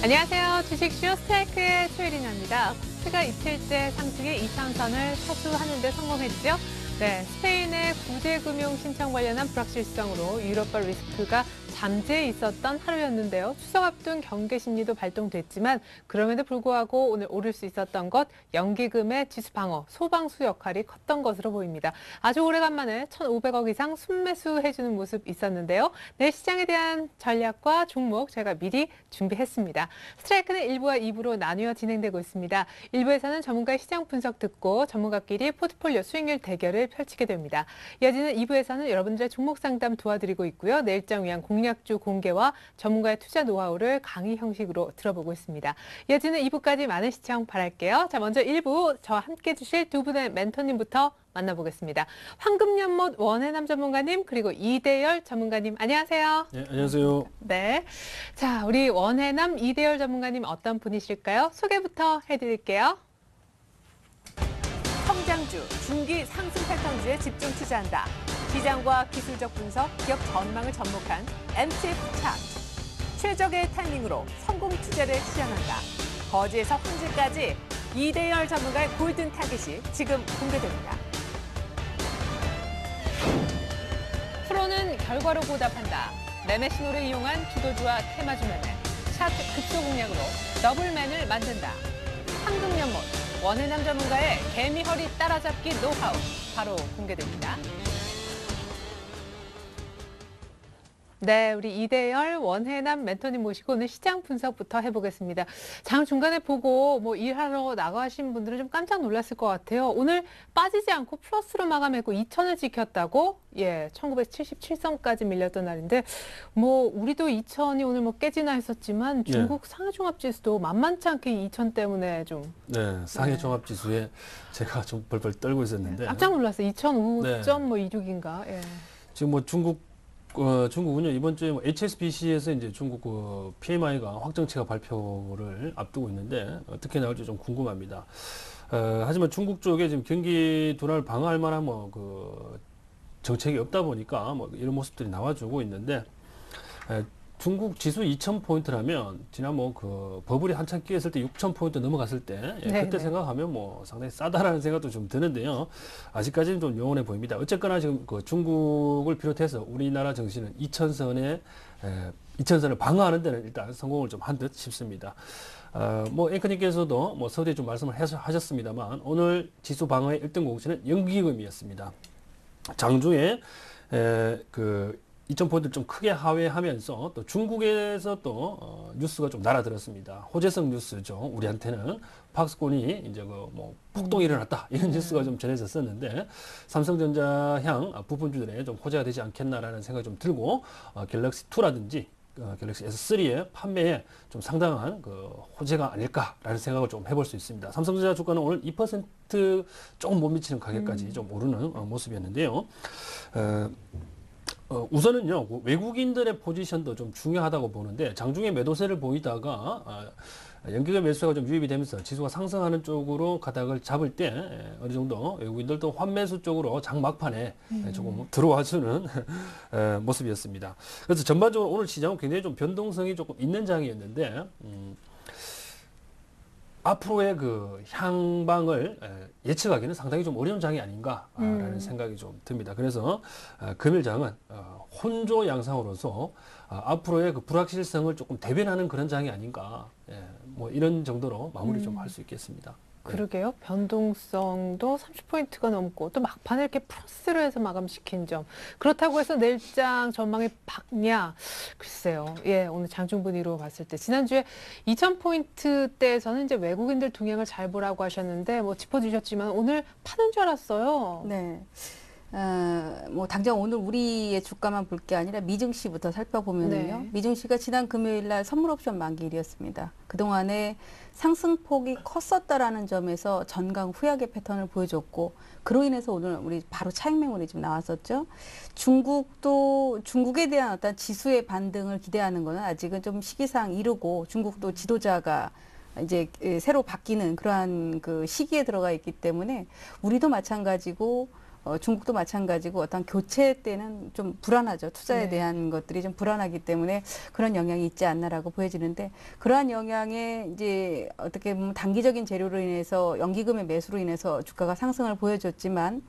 안녕하세요. 주식쇼 스트라이크의 최혜린입니다. 코스피가 이틀째 상승의 이상선을 사수하는 데 성공했죠. 네, 스페인의 구제금융 신청 관련한 불확실성으로 유럽발 리스크가 잠재해 있었던 하루였는데요. 추석 앞둔 경계 심리도 발동됐지만 그럼에도 불구하고 오늘 오를 수 있었던 것 연기금의 지수 방어, 소방수 역할이 컸던 것으로 보입니다. 아주 오래간만에 1,500억 이상 순매수해주는 모습 있었는데요. 내일 시장에 대한 전략과 종목 저희가 미리 준비했습니다. 스트라이크는 1부와 2부로 나뉘어 진행되고 있습니다. 1부에서는 전문가의 시장 분석 듣고 전문가끼리 포트폴리오 수익률 대결을 펼치게 됩니다. 이어지는 2부에서는 여러분들의 종목 상담 도와드리고 있고요. 내일장 위한 공략주 공개와 전문가의 투자 노하우를 강의 형식으로 들어보고 있습니다. 이어지는 2부까지 많은 시청 바랄게요. 자, 먼저 1부 저와 함께 해주실 두 분의 멘토님부터 만나보겠습니다. 황금연못 원해남 전문가님 그리고 이대열 전문가님 안녕하세요. 네, 안녕하세요. 네, 자 우리 원해남 이대열 전문가님 어떤 분이실까요? 소개부터 해드릴게요. 성장주, 중기 상승 패턴주에 집중 투자한다. 시장과 기술적 분석, 기업 전망을 접목한 MTF 차트. 최적의 타이밍으로 성공 투자를 실현한다. 거지에서 황제까지 이대열 전문가의 골든 타깃이 지금 공개됩니다. 프로는 결과로 보답한다. 매매 신호를 이용한 주도주와 테마주 매매, 차트 급소 공략으로 더블맨을 만든다. 황금연못, 원해남 전문가의 개미허리 따라잡기 노하우 바로 공개됩니다. 네, 우리 이대열 원해남 멘토님 모시고 오늘 시장 분석부터 해보겠습니다. 장 중간에 보고 뭐 일하러 나가신 분들은 좀 깜짝 놀랐을 것 같아요. 오늘 빠지지 않고 플러스로 마감했고 2,000을 지켰다고? 예, 1977선까지 밀렸던 날인데 뭐 우리도 2,000이 오늘 뭐 깨지나 했었지만 중국 상해종합지수도 만만치 않게 2,000 때문에 좀 네, 상해종합지수에 제가 좀 벌벌 떨고 있었는데 깜짝 놀랐어요. 2,005.26인가? 뭐 네. 예. 지금 뭐 중국은요 이번 주에 뭐 HSBC에서 이제 중국 PMI가 확정치가 발표를 앞두고 있는데 어떻게 나올지 좀 궁금합니다. 하지만 중국 쪽에 지금 경기 둔화를 방어할 만한 정책이 없다 보니까 뭐 이런 모습들이 나와주고 있는데 중국 지수 2,000포인트라면 지난 버블이 한참 끼었을 때 6,000포인트 넘어갔을 때 그때 생각하면 뭐 상당히 싸다라는 생각도 좀 드는데요. 아직까지는 좀 요원해 보입니다. 어쨌거나 지금 중국을 비롯해서 우리나라 증시는 2,000선을 방어하는 데는 일단 성공을 좀 한 듯 싶습니다. 뭐 앵커님께서도 뭐 서두에 좀 말씀을 하셨습니다만 오늘 지수 방어의 1등 공신은 연기금이었습니다. 장중에 2,000포인트를 좀 크게 하회하면서 또 중국에서 또 뉴스가 좀 날아들었습니다. 호재성 뉴스죠. 우리한테는 팍스콘이 이제 폭동이 일어났다 이런 뉴스가 좀 전해졌었는데 삼성전자 향 부품주들에 좀 호재가 되지 않겠나라는 생각이 좀 들고 갤럭시 2라든지 갤럭시 S3의 판매에 좀 상당한 호재가 아닐까라는 생각을 좀 해볼 수 있습니다. 삼성전자 주가는 오늘 2% 조금 못 미치는 가격까지 좀 오르는 모습이었는데요. 우선은요, 외국인들의 포지션도 좀 중요하다고 보는데, 장중에 매도세를 보이다가, 연기금 매수가 좀 유입이 되면서 지수가 상승하는 쪽으로 가닥을 잡을 때, 어느 정도 외국인들도 환매수 쪽으로 장 막판에 조금 들어와주는 모습이었습니다. 그래서 전반적으로 오늘 시장은 굉장히 좀 변동성이 조금 있는 장이었는데, 앞으로의 향방을 예측하기는 상당히 좀 어려운 장이 아닌가라는 생각이 좀 듭니다. 그래서 금일장은 혼조 양상으로서 앞으로의 불확실성을 조금 대변하는 그런 장이 아닌가, 뭐 이런 정도로 마무리 좀 할 수 있겠습니다. 그러게요. 변동성도 30포인트가 넘고 또 막판에 이렇게 플러스로 해서 마감시킨 점. 그렇다고 해서 내일장 전망이 박냐? 글쎄요. 예, 오늘 장중 분위기로 봤을 때 지난주에 2,000포인트대에서는 이제 외국인들 동향을 잘 보라고 하셨는데 뭐 짚어주셨지만 오늘 파는 줄 알았어요. 네. 뭐 당장 오늘 우리의 주가만 볼 게 아니라 미증시부터 살펴보면요. 네. 미증시가 지난 금요일 날 선물 옵션 만기일이었습니다. 그동안에 상승폭이 컸었다라는 점에서 전강 후약의 패턴을 보여줬고 그로 인해서 오늘 우리 바로 차익 매물이 좀 나왔었죠. 중국에 대한 어떤 지수의 반등을 기대하는 것은 아직은 좀 시기상 이르고 중국도 지도자가 이제 새로 바뀌는 그러한 시기에 들어가 있기 때문에 우리도 마찬가지고 중국도 마찬가지고 어떤 교체 때는 좀 불안하죠. 투자에 네. 대한 것들이 좀 불안하기 때문에 그런 영향이 있지 않나라고 보여지는데 그러한 영향에 이제 어떻게 보면 단기적인 재료로 인해서 연기금의 매수로 인해서 주가가 상승을 보여줬지만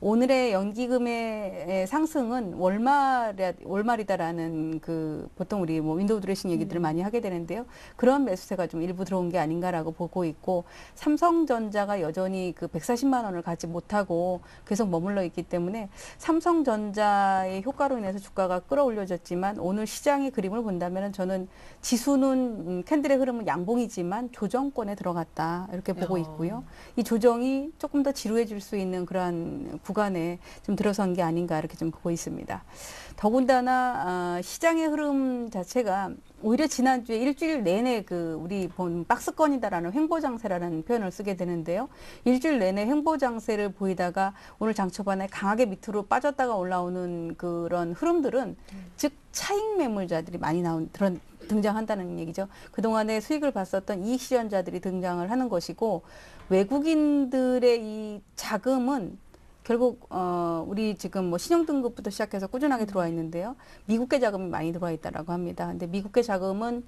오늘의 연기금의 상승은 월말이다라는 그 보통 우리 뭐 윈도우 드레싱 얘기들을 많이 하게 되는데요. 그런 매수세가 좀 일부 들어온 게 아닌가라고 보고 있고 삼성전자가 여전히 그 140만 원을 가지 못하고 계속 머물러 있기 때문에 삼성전자의 효과로 인해서 주가가 끌어올려졌지만 오늘 시장의 그림을 본다면 저는 지수는 캔들의 흐름은 양봉이지만 조정권에 들어갔다 이렇게 보고 있고요. 이 조정이 조금 더 지루해질 수 있는 그러한 구간에 좀 들어선 게 아닌가 이렇게 좀 보고 있습니다. 더군다나 시장의 흐름 자체가 오히려 지난주에 일주일 내내 그 우리 본 박스권이다라는 횡보장세라는 표현을 쓰게 되는데요. 일주일 내내 횡보장세를 보이다가 오늘 장 초반에 강하게 밑으로 빠졌다가 올라오는 그런 흐름들은 즉 차익 매물자들이 많이 등장한다는 얘기죠. 그동안에 수익을 봤었던 이익 실현자들이 등장을 하는 것이고 외국인들의 이 자금은 결국 우리 지금 뭐 신용 등급부터 시작해서 꾸준하게 들어와 있는데요. 미국계 자금이 많이 들어와 있다라고 합니다. 근데 미국계 자금은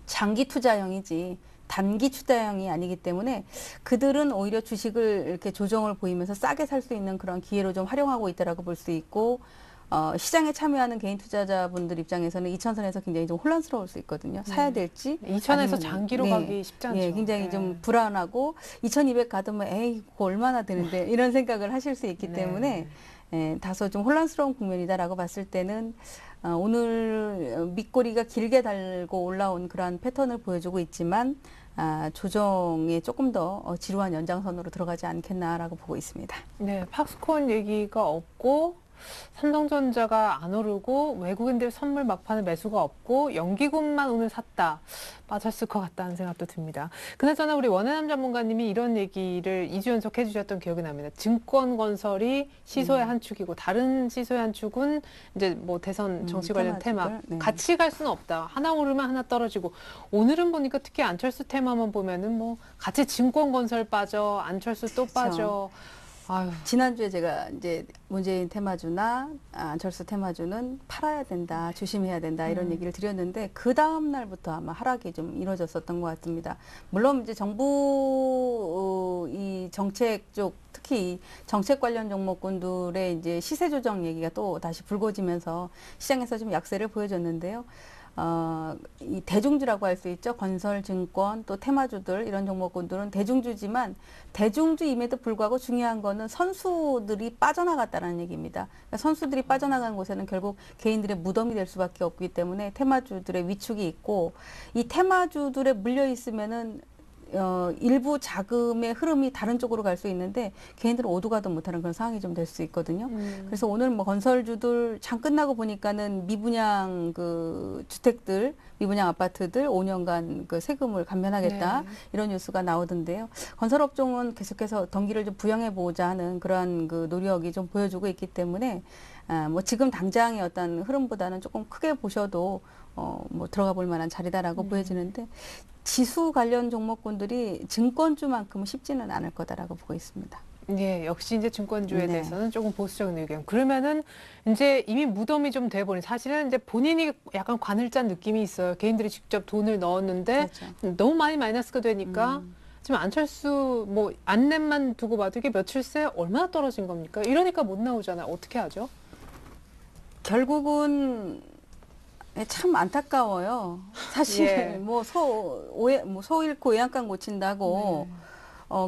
장기 투자형이지 단기 투자형이 아니기 때문에 그들은 오히려 주식을 이렇게 조정을 보이면서 싸게 살 수 있는 그런 기회로 좀 활용하고 있다라고 볼 수 있고 시장에 참여하는 개인 투자자분들 입장에서는 2천선에서 굉장히 좀 혼란스러울 수 있거든요. 사야 될지. 2천에서 아니면, 장기로 네. 가기 쉽지 않죠. 예, 굉장히 네. 좀 불안하고 2,200 가두면 에이 그거 얼마나 되는데 이런 생각을 하실 수 있기 네. 때문에 다소 좀 혼란스러운 국면이다라고 봤을 때는 오늘 밑꼬리가 길게 달고 올라온 그러한 패턴을 보여주고 있지만 조정에 조금 더 지루한 연장선으로 들어가지 않겠나라고 보고 있습니다. 네, 팍스콘 얘기가 없고 삼성전자가 안 오르고 외국인들 선물 막판에 매수가 없고 연기금만 오늘 샀다. 빠졌을 것 같다는 생각도 듭니다. 그나저나 우리 원해남 전문가님이 이런 얘기를 2주 연속 해주셨던 기억이 납니다. 증권건설이 시소의 한 축이고 다른 시소의 한 축은 이제 뭐 대선 정치 관련 테마. 네. 같이 갈 수는 없다. 하나 오르면 하나 떨어지고 오늘은 보니까 특히 안철수 테마만 보면은 뭐 같이 증권건설 빠져 안철수 또 그렇죠. 빠져. 아유. 지난주에 제가 이제 문재인 테마주나 안철수 테마주는 팔아야 된다, 조심해야 된다 이런 얘기를 드렸는데 그 다음 날부터 아마 하락이 좀 이루어졌었던 것 같습니다. 물론 이제 정부 이 정책 쪽 특히 이 정책 관련 종목군들의 이제 시세 조정 얘기가 또 다시 불거지면서 시장에서 좀 약세를 보여줬는데요. 이 대중주라고 할 수 있죠. 건설, 증권, 또 테마주들 이런 종목군들은 대중주지만 대중주임에도 불구하고 중요한 거는 선수들이 빠져나갔다는 얘기입니다. 그러니까 선수들이 빠져나간 곳에는 결국 개인들의 무덤이 될 수밖에 없기 때문에 테마주들의 위축이 있고 이 테마주들에 물려 있으면은 일부 자금의 흐름이 다른 쪽으로 갈 수 있는데 개인들은 오도 가도 못하는 그런 상황이 좀 될 수 있거든요. 그래서 오늘 뭐 건설주들 장 끝나고 보니까는 미분양 그 주택들, 미분양 아파트들 5년간 그 세금을 감면하겠다 네. 이런 뉴스가 나오던데요. 건설업종은 계속해서 경기를 좀 부양해 보자 하는 그러한 그 노력이 좀 보여주고 있기 때문에 뭐 지금 당장의 어떤 흐름보다는 조금 크게 보셔도 뭐 들어가 볼 만한 자리다라고 보여지는데 지수 관련 종목군들이 증권주만큼은 쉽지는 않을 거다라고 보고 있습니다. 예, 역시 이제 증권주에 네. 대해서는 조금 보수적인 의견. 그러면은 이제 이미 무덤이 좀 돼버린 사실은 이제 본인이 약간 관을 짠 느낌이 있어요. 개인들이 직접 돈을 넣었는데 그렇죠. 너무 많이 마이너스가 되니까 지금 안철수 뭐 안랩만 두고 봐도 이게 며칠 새 얼마나 떨어진 겁니까? 이러니까 못 나오잖아요. 어떻게 하죠? 결국은 참 안타까워요. 사실 예. 뭐 소 잃고 외양간 고친다고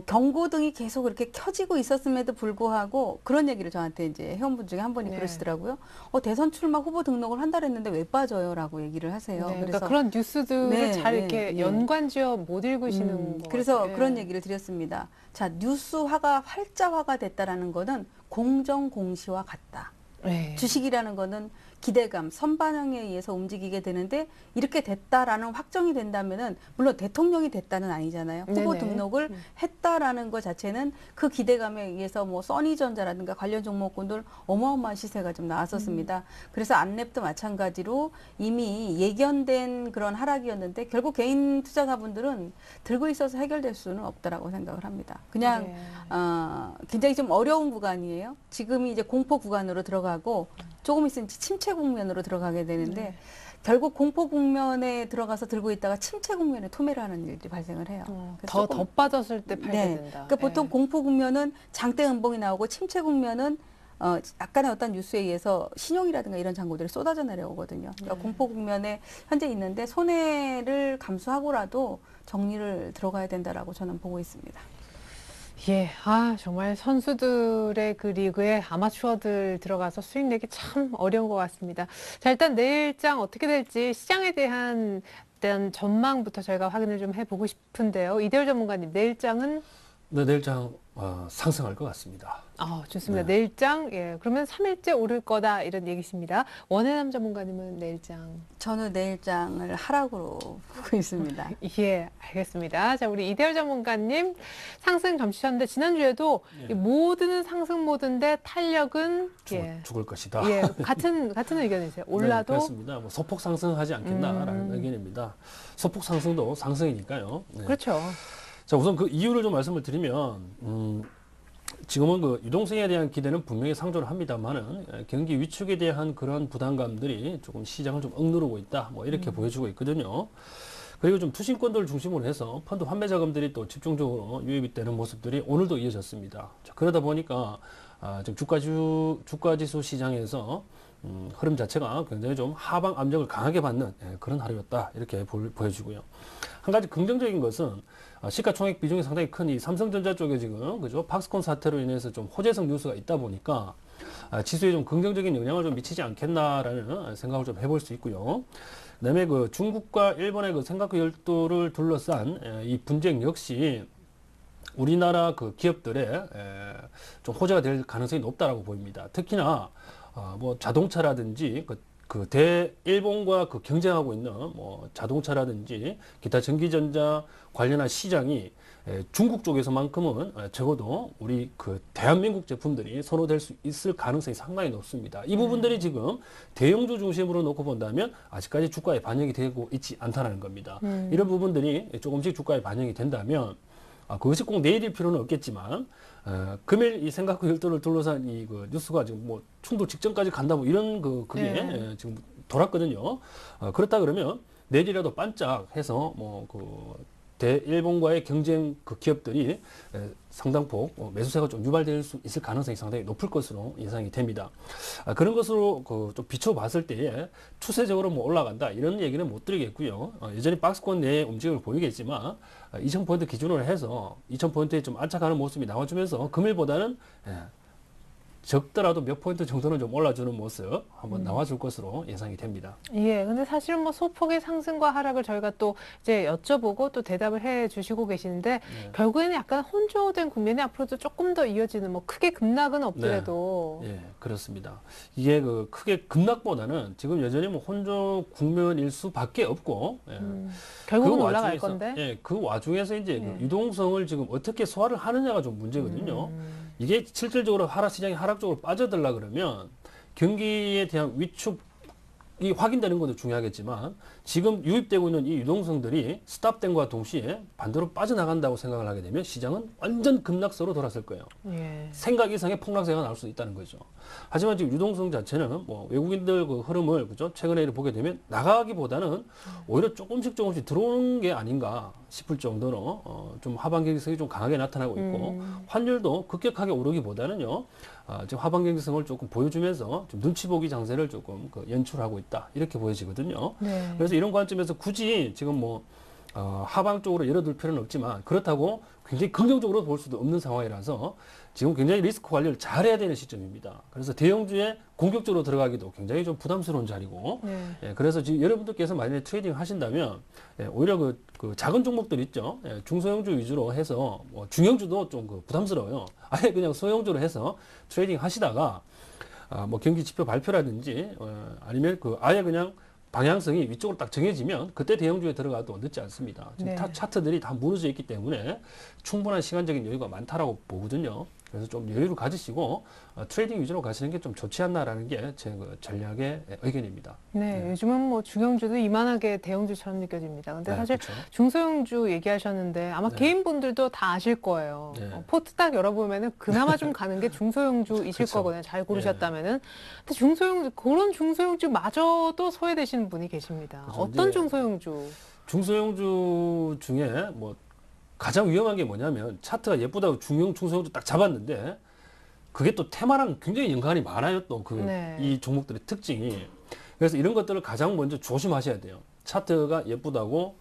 경고등이 계속 이렇게 켜지고 있었음에도 불구하고 그런 얘기를 저한테 이제 회원분 중에 한 분이 네. 그러시더라고요. 대선 출마 후보 등록을 한다 그랬는데 왜 빠져요라고 얘기를 하세요. 네, 그러니까 그런 뉴스들을 네, 잘 네, 이렇게 네. 연관지어 못 읽으시는 거 그래서 같아요. 그런 얘기를 드렸습니다. 자, 뉴스화가 활자화가 됐다라는 거는 공정 공시와 같다. 네. 주식이라는 거는 기대감, 선반영에 의해서 움직이게 되는데 이렇게 됐다라는 확정이 된다면은 물론 대통령이 됐다는 아니잖아요. 후보 네네. 등록을 했다라는 것 자체는 그 기대감에 의해서 뭐 써니전자라든가 관련 종목군들 어마어마한 시세가 좀 나왔었습니다. 그래서 안랩도 마찬가지로 이미 예견된 그런 하락이었는데 결국 개인 투자가분들은 들고 있어서 해결될 수는 없다라고 생각을 합니다. 그냥 네. 굉장히 좀 어려운 구간이에요. 지금이 이제 공포 구간으로 들어가고 조금 있으면 침체 국면으로 들어가게 되는데 네. 결국 공포 국면에 들어가서 들고 있다가 침체 국면에 토매를 하는 일이 발생을 해요. 그래서 더 조금- 빠졌을 때 팔게 네. 된다. 그러니까 보통 예. 공포 국면은 장대 음봉이 나오고 침체 국면은 약간의 어떤 뉴스에 의해서 신용이라든가 이런 장고들이 쏟아져 내려오거든요. 그러니까 네. 공포 국면에 현재 있는데 손해를 감수하고라도 정리를 들어가야 된다라고 저는 보고 있습니다. 예, 정말 선수들의 그 리그에 아마추어들 들어가서 수익 내기 참 어려운 것 같습니다. 자, 일단 내일장 어떻게 될지 시장에 대한 일단 전망부터 저희가 확인을 좀 해보고 싶은데요. 이대열 전문가님, 내일장은 네, 내일장 상승할 것 같습니다. 좋습니다. 네. 내일장, 예, 그러면 3일째 오를 거다 이런 얘기십니다. 원해남 전문가님은 내일장. 저는 내일장을 하락으로 보고 있습니다. 예, 알겠습니다. 자, 우리 이대열 전문가님 상승 점치셨는데 지난주에도 예. 이 모드는 상승 모드인데 탄력은 죽을 것이다. 예, 같은 의견이세요. 네, 올라도 그렇습니다. 뭐 소폭 상승하지 않겠나라는 의견입니다. 소폭 상승도 상승이니까요. 네. 그렇죠. 자, 우선 그 이유를 좀 말씀을 드리면, 지금은 그 유동성에 대한 기대는 분명히 상존을 합니다만은 경기 위축에 대한 그런 부담감들이 조금 시장을 좀 억누르고 있다. 뭐 이렇게 보여주고 있거든요. 그리고 좀 투신권들을 중심으로 해서 펀드 환매 자금들이 또 집중적으로 유입이 되는 모습들이 오늘도 이어졌습니다. 자, 그러다 보니까 지금 주가지수 시장에서 흐름 자체가 굉장히 좀 하방 압력을 강하게 받는 그런 하루였다. 이렇게 보여지고요. 한 가지 긍정적인 것은 시가총액 비중이 상당히 큰 이 삼성전자 쪽에 지금 그죠 팍스콘 사태로 인해서 좀 호재성 뉴스가 있다 보니까 지수에 좀 긍정적인 영향을 좀 미치지 않겠나라는 생각을 좀 해볼 수 있고요. 그다음에 그 중국과 일본의 그 생각그 열도를 둘러싼 이 분쟁 역시 우리나라 그 기업들의 좀 호재가 될 가능성이 높다라고 보입니다. 특히나 뭐 자동차라든지 그 대일본과 그 경쟁하고 있는 뭐 자동차라든지 기타 전기전자 관련한 시장이 중국 쪽에서만큼은 적어도 우리 그 대한민국 제품들이 선호될 수 있을 가능성이 상당히 높습니다. 이 부분들이 지금 대형주 중심으로 놓고 본다면 아직까지 주가에 반영이 되고 있지 않다는 겁니다. 이런 부분들이 조금씩 주가에 반영이 된다면 그것이 꼭 내일일 필요는 없겠지만 금일 이 생각과 열도를 둘러싼 이 그 뉴스가 지금 뭐 충돌 직전까지 간다 뭐 이런 그게 지금 돌았거든요. 그렇다 그러면 내일이라도 반짝해서 뭐 그 대일본과의 경쟁 그 기업들이 상당폭 매수세가 좀 유발될 수 있을 가능성이 상당히 높을 것으로 예상이 됩니다. 그런 것으로 그 좀 비춰봤을 때에 추세적으로 뭐 올라간다 이런 얘기는 못 드리겠고요. 여전히 박스권 내에 움직임을 보이겠지만 2000포인트 기준으로 해서 2000포인트에 좀 안착하는 모습이 나와주면서 금일보다는 적더라도 몇 포인트 정도는 좀 올라주는 모습 한번 나와줄 것으로 예상이 됩니다. 예, 근데 사실은 뭐 소폭의 상승과 하락을 저희가 또 이제 여쭤보고 또 대답을 해 주시고 계시는데 결국에는 약간 혼조된 국면이 앞으로도 조금 더 이어지는 뭐 크게 급락은 없더라도 예, 그렇습니다. 이게 그 크게 급락보다는 지금 여전히 뭐 혼조 국면일 수밖에 없고 결국은 그 올라갈 와중에서- 건데 예, 그 와중에서 이제 그 유동성을 지금 어떻게 소화를 하느냐가 좀 문제거든요. 이게 실질적으로 시장이 하락적으로 빠져들라 그러면 경기에 대한 위축이 확인되는 것도 중요하겠지만 지금 유입되고 있는 이 유동성들이 스탑된과 동시에 반대로 빠져나간다고 생각을 하게 되면 시장은 완전 급락세로 돌아설 거예요. 예. 생각 이상의 폭락세가 나올 수 있다는 거죠. 하지만 지금 유동성 자체는 뭐 외국인들 그 흐름을 그죠 최근에 보게 되면 나가기보다는 오히려 조금씩 들어오는 게 아닌가 싶을 정도로 좀 하방 경직성이 좀 강하게 나타나고 있고 환율도 급격하게 오르기보다는요 지금 하방 경직성을 조금 보여주면서 좀 눈치 보기 장세를 조금 연출하고 있다 이렇게 보여지거든요. 네. 그래서 이런 관점에서 굳이 지금 뭐 하방 쪽으로 열어둘 필요는 없지만 그렇다고 굉장히 긍정적으로 볼 수도 없는 상황이라서 지금 굉장히 리스크 관리를 잘해야 되는 시점입니다. 그래서 대형주에 공격적으로 들어가기도 굉장히 좀 부담스러운 자리고 네. 예, 그래서 지금 여러분들께서 만약에 트레이딩 하신다면 오히려 그 작은 종목들 있죠. 중소형주 위주로 해서 중형주도 좀 부담스러워요. 아예 그냥 소형주로 해서 트레이딩 하시다가 뭐 경기 지표 발표라든지 아니면 그 아예 그냥 방향성이 위쪽으로 딱 정해지면 그때 대형주에 들어가도 늦지 않습니다. 지금 네. 차트들이 다 무너져 있기 때문에 충분한 시간적인 여유가 많다라고 보거든요. 그래서 좀 여유를 가지시고 트레이딩 위주로 가시는 게 좀 좋지 않나라는 게 제 전략의 의견입니다. 네, 요즘은 뭐 중형주도 이만하게 대형주처럼 느껴집니다. 근데 네, 사실 그렇죠. 중소형주 얘기하셨는데 아마 네. 개인분들도 다 아실 거예요. 네. 포트 딱 열어보면은 그나마 좀 가는 게 중소형주이실 그렇죠. 거거든요. 잘 고르셨다면은. 근데 중소형주, 그런 중소형주마저도 소외되시는 분이 계십니다. 그렇죠. 어떤 이제 중소형주? 중소형주 중에 뭐 가장 위험한 게 뭐냐면 차트가 예쁘다고 중소형주 딱 잡았는데 그게 또 테마랑 굉장히 연관이 많아요. 또 그 네. 이 종목들의 특징이. 그래서 이런 것들을 가장 먼저 조심하셔야 돼요. 차트가 예쁘다고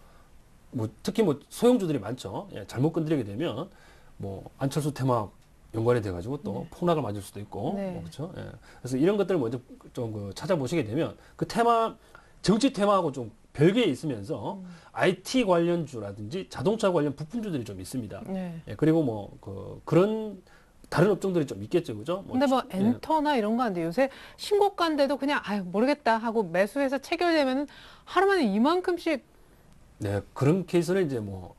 뭐 특히 뭐 소형주들이 많죠. 예, 잘못 건드리게 되면 뭐 안철수 테마 연관이 돼가지고 또 폭락을 맞을 수도 있고, 네. 뭐 그렇죠. 예. 그래서 이런 것들을 먼저 좀 그 찾아보시게 되면 그 테마 정치 테마하고 좀 별개에 있으면서 IT 관련주라든지 자동차 관련 부품주들이 좀 있습니다. 네. 예, 그리고 뭐 그런 다른 업종들이 좀 있겠죠, 그죠? 근데 뭐 예. 엔터나 이런 거 안 돼. 요새 신고가인데도 그냥 아유 모르겠다 하고 매수해서 체결되면은 하루 만에 이만큼씩. 네, 그런 케이스는 이제 뭐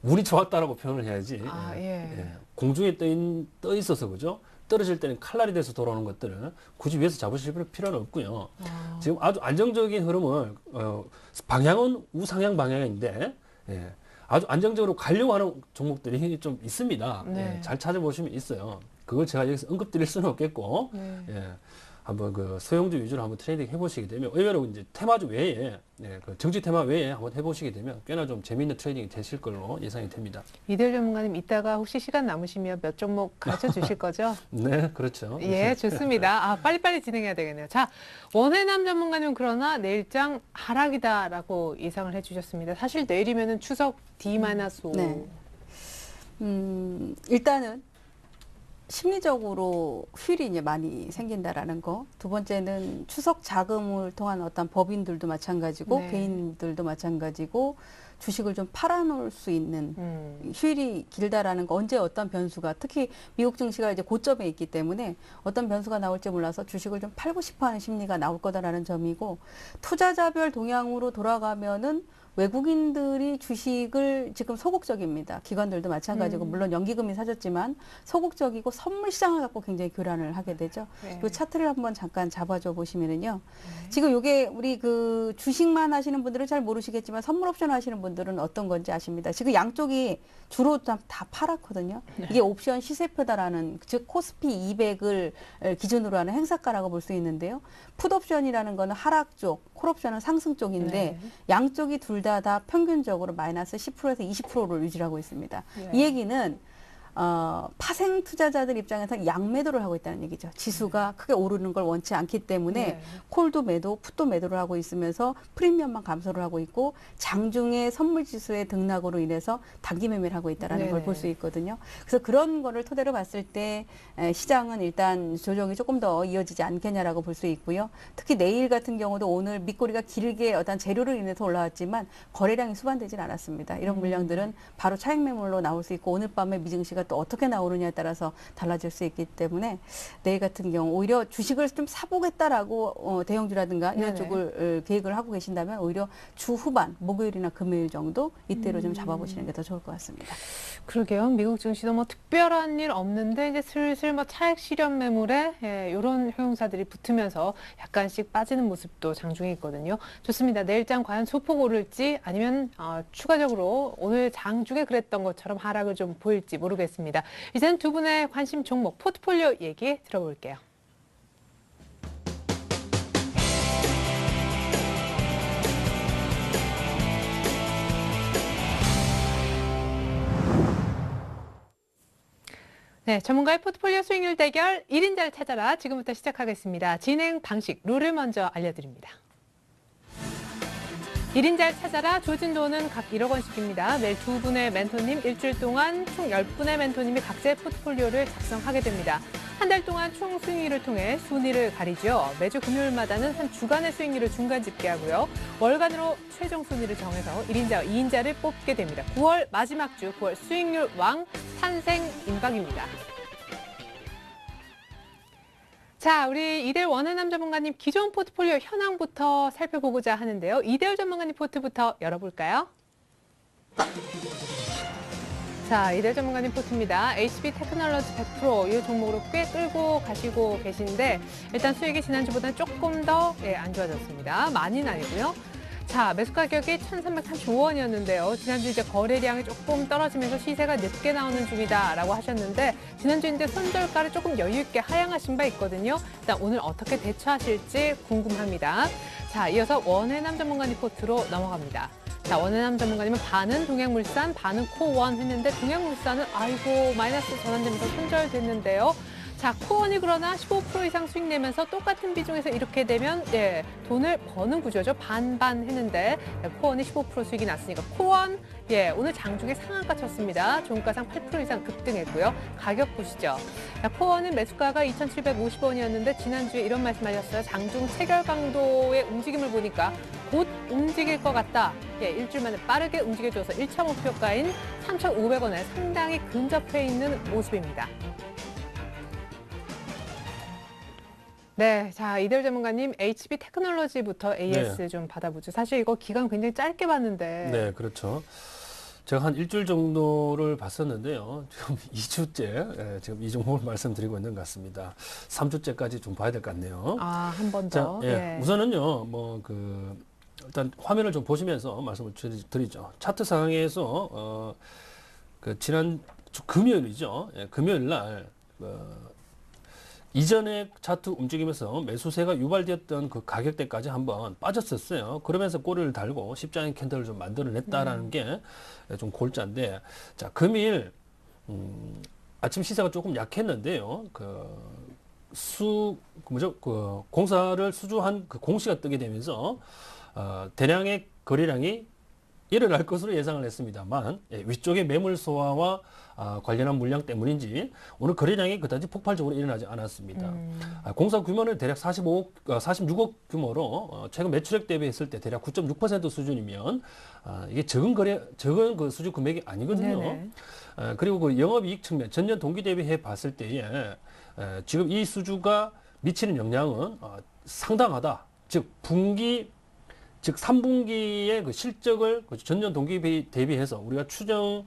운이 좋았다라고 표현을 해야지. 아, 예. 공중에 떠 있어서 그죠? 떨어질 때는 칼날이 돼서 돌아오는 것들을 굳이 위에서 잡으실 필요는 없고요. 지금 아주 안정적인 흐름을 방향은 우상향 방향인데 예, 아주 안정적으로 가려고 하는 종목들이 좀 있습니다. 네. 예, 잘 찾아보시면 있어요. 그걸 제가 여기서 언급드릴 수는 없겠고 네. 예, 한번 그 소형주 위주로 한번 트레이딩 해보시게 되면 의외로 이제 테마주 외에 예, 그 정치 테마 외에 한번 해보시게 되면 꽤나 좀 재미있는 트레이딩이 되실 걸로 예상이 됩니다. 이대일 전문가님 이따가 혹시 시간 남으시면 몇 종목 가르쳐 주실 거죠? 네, 그렇죠. 예, 좋습니다. 빨리빨리 진행해야 되겠네요. 자, 원해남 전문가님 그러나 내일장 하락이다라고 예상을 해주셨습니다. 사실 내일이면은 추석 D-5. 네. 일단은 심리적으로 휴일이 이제 많이 생긴다라는 거. 두 번째는 추석 자금을 통한 어떤 법인들도 마찬가지고 네. 개인들도 마찬가지고 주식을 좀 팔아놓을 수 있는 휴일이 길다라는 거. 언제 어떤 변수가 특히 미국 증시가 이제 고점에 있기 때문에 어떤 변수가 나올지 몰라서 주식을 좀 팔고 싶어하는 심리가 나올 거다라는 점이고 투자자별 동향으로 돌아가면은 외국인들이 주식을 지금 소극적입니다. 기관들도 마찬가지고 물론 연기금이 사줬지만 소극적이고 선물 시장을 갖고 굉장히 교란을 하게 되죠. 네. 이 차트를 한번 잠깐 잡아줘 보시면은요. 지금 요게 우리 그 주식만 하시는 분들은 잘 모르시겠지만 선물 옵션 하시는 분들은 어떤 건지 아십니다. 지금 양쪽이 주로 다 파랗거든요. 이게 옵션 시세표다라는 즉 코스피 200을 기준으로 하는 행사가라고 볼 수 있는데요. 풋 옵션이라는 거는 하락 쪽, 콜 옵션은 상승 쪽인데 네. 양쪽이 둘 다 평균적으로 마이너스 10%에서 20%를 유지하고 있습니다. 네. 이 얘기는 파생 투자자들 입장에서 양매도를 하고 있다는 얘기죠. 지수가 크게 오르는 걸 원치 않기 때문에 네. 콜도 매도, 풋도 매도를 하고 있으면서 프리미엄만 감소를 하고 있고 장중에 선물 지수의 등락으로 인해서 단기 매매를 하고 있다는 걸 네네. 볼 수 있거든요. 그래서 그런 거를 토대로 봤을 때 시장은 일단 조정이 조금 더 이어지지 않겠냐라고 볼 수 있고요. 특히 내일 같은 경우도 오늘 밑꼬리가 길게 어떤 재료로 인해서 올라왔지만 거래량이 수반되진 않았습니다. 이런 물량들은 바로 차익 매물로 나올 수 있고 오늘 밤에 미증시가 또 어떻게 나오느냐에 따라서 달라질 수 있기 때문에 내일 같은 경우 오히려 주식을 좀 사보겠다라고 대형주라든가 이런 네네. 쪽을 계획을 하고 계신다면 오히려 주 후반 목요일이나 금요일 정도 이때로 좀 잡아보시는 게 더 좋을 것 같습니다. 그러게요. 미국 증시도 뭐 특별한 일 없는데 이제 슬슬 뭐 차익 실현 매물에 이런 효용사들이 붙으면서 약간씩 빠지는 모습도 장중에 있거든요. 좋습니다. 내일장 과연 소폭 오를지 아니면 추가적으로 오늘 장중에 그랬던 것처럼 하락을 좀 보일지 모르겠습니다. 이제는 두 분의 관심 종목 포트폴리오 얘기 들어볼게요. 네, 전문가의 포트폴리오 수익률 대결 1인자를 찾아라. 지금부터 시작하겠습니다. 진행 방식, 룰을 먼저 알려드립니다. 1인자를 찾아라. 조진도는 각 1억 원씩입니다. 매일 두 분의 멘토님, 일주일 동안 총 10분의 멘토님이 각자의 포트폴리오를 작성하게 됩니다. 한 달 동안 총 수익률을 통해 순위를 가리죠. 매주 금요일마다는 한 주간의 수익률을 중간 집계하고요. 월간으로 최종 순위를 정해서 1인자와 2인자를 뽑게 됩니다. 9월 마지막 주 9월 수익률 왕 탄생 임박입니다. 자, 우리 이대일 원해남 전문가님 기존 포트폴리오 현황부터 살펴보고자 하는데요. 이대일 전문가님 포트부터 열어볼까요? 자, 이대일 전문가님 포트입니다. HB 테크놀로지 100% 이 종목으로 꽤 끌고 가시고 계신데 일단 수익이 지난주보다는 조금 더 안 좋아졌습니다. 많이는 아니고요. 자, 매수 가격이 1,335원이었는데요. 지난주 이제 거래량이 조금 떨어지면서 시세가 늦게 나오는 중이다라고 하셨는데 지난주 이제 손절가를 조금 여유 있게 하향하신 바 있거든요. 일단 오늘 어떻게 대처하실지 궁금합니다. 자, 이어서 원해남 전문가님 포트로 넘어갑니다. 자, 원해남 전문가님은 반은 동양물산, 반은 코원 했는데 동양물산은 아이고 마이너스 전환되면서 손절됐는데요. 자, 코원이 그러나 15% 이상 수익 내면서 똑같은 비중에서 이렇게 되면 돈을 버는 구조죠. 반반 했는데 코원이 15% 수익이 났으니까 코원 오늘 장중에 상한가 쳤습니다. 종가상 8% 이상 급등했고요. 가격 보시죠. 자, 코원은 매수가가 2,750원이었는데 지난주에 이런 말씀하셨어요. 장중 체결 강도의 움직임을 보니까 곧 움직일 것 같다. 일주일 만에 빠르게 움직여줘서 1차 목표가인 3,500원에 상당히 근접해 있는 모습입니다. 네, 자 이대일 전문가님 HB 테크놀로지부터 AS 좀 받아보죠. 사실 이거 기간 굉장히 짧게 봤는데. 네, 그렇죠. 제가 한 일주일 정도를 봤었는데요. 지금 2주째 지금 이 종목을 말씀드리고 있는 것 같습니다. 3주째까지 좀 봐야 될 것 같네요. 아, 한 번 자, 더. 우선은요, 일단 화면을 좀 보시면서 말씀을 드리죠. 차트 상황에서 지난 금요일이죠. 금요일 날 이전에 차트 움직이면서 매수세가 유발되었던 그 가격대까지 한번 빠졌었어요. 그러면서 꼬리를 달고 십자인 캔들을 좀 만들어냈다라는 게 좀 골자인데, 자, 금일 아침 시세가 조금 약했는데요. 공사를 수주한 그 공시가 뜨게 되면서 대량의 거래량이 일어날 것으로 예상을 했습니다만 위쪽의 매물 소화와 관련한 물량 때문인지 오늘 거래량이 그다지 폭발적으로 일어나지 않았습니다. 공사 규모는 대략 46억 규모로 최근 매출액 대비했을 때 대략 9.6% 수준이면 이게 적은 그 수주 금액이 아니거든요. 그리고 그 영업이익 측면 전년 동기 대비해 봤을 때에 지금 이 수주가 미치는 영향은 상당하다. 즉 3분기의 그 실적을 전년 동기 대비해서 우리가 추정을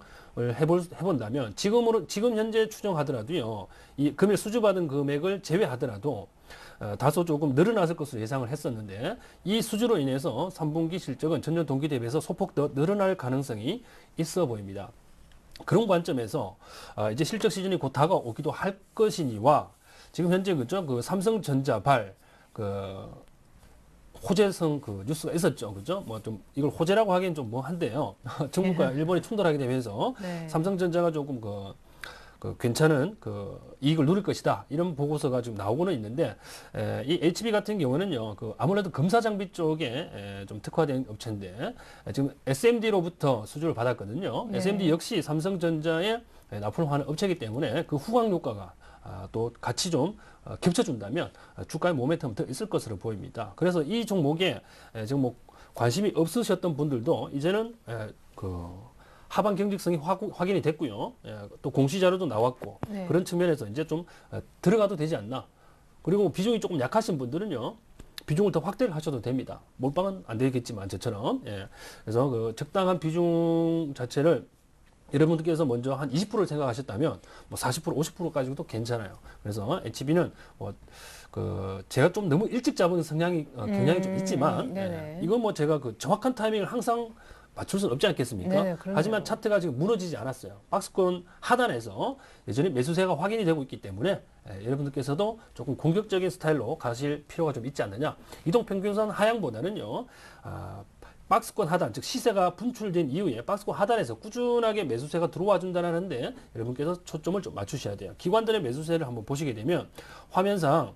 해본다면 지금 현재 추정하더라도요, 이 금일 수주받은 금액을 제외하더라도 다소 조금 늘어났을 것으로 예상을 했었는데 이 수주로 인해서 3분기 실적은 전년 동기 대비해서 소폭 더 늘어날 가능성이 있어 보입니다. 그런 관점에서 이제 실적 시즌이 곧 다가오기도 할 것이니와 지금 현재 그 삼성전자발 호재성 그 뉴스가 있었죠. 그죠? 이걸 호재라고 하기엔 좀 뭐한데요. 중국과 일본이 충돌하게 되면서 삼성전자가 조금 괜찮은 이익을 누릴 것이다. 이런 보고서가 지금 나오고는 있는데, 이 HB 같은 경우는요, 아무래도 검사 장비 쪽에 좀 특화된 업체인데, 지금 SMD로부터 수주를 받았거든요. SMD 역시 삼성전자에 납품을 하는 업체이기 때문에 그 후광 효과가 또 같이 좀 겹쳐준다면 주가의 모멘텀은 더 있을 것으로 보입니다. 그래서 이 종목에 지금 관심이 없으셨던 분들도 이제는 하반 경직성이 확인이 됐고요. 또 공시 자료도 나왔고 그런 측면에서 이제 좀 들어가도 되지 않나. 그리고 비중이 조금 약하신 분들은요, 비중을 더 확대를 하셔도 됩니다. 몰빵은 안 되겠지만 저처럼. 그래서 적당한 비중 자체를 여러분들께서 먼저 한 20%를 생각하셨다면 40%, 50%까지도 괜찮아요. 그래서 HB는 제가 좀 너무 일찍 잡은 경향이 좀 있지만 이건 제가 정확한 타이밍을 항상 맞출 수는 없지 않겠습니까? 하지만 차트가 지금 무너지지 않았어요. 박스권 하단에서 여전히 매수세가 확인이 되고 있기 때문에 여러분들께서도 조금 공격적인 스타일로 가실 필요가 좀 있지 않느냐. 이동평균선 하향보다는요, 박스권 하단, 즉 시세가 분출된 이후에 박스권 하단에서 꾸준하게 매수세가 들어와 준다는데 여러분께서 초점을 좀 맞추셔야 돼요. 기관들의 매수세를 한번 보시게 되면 화면상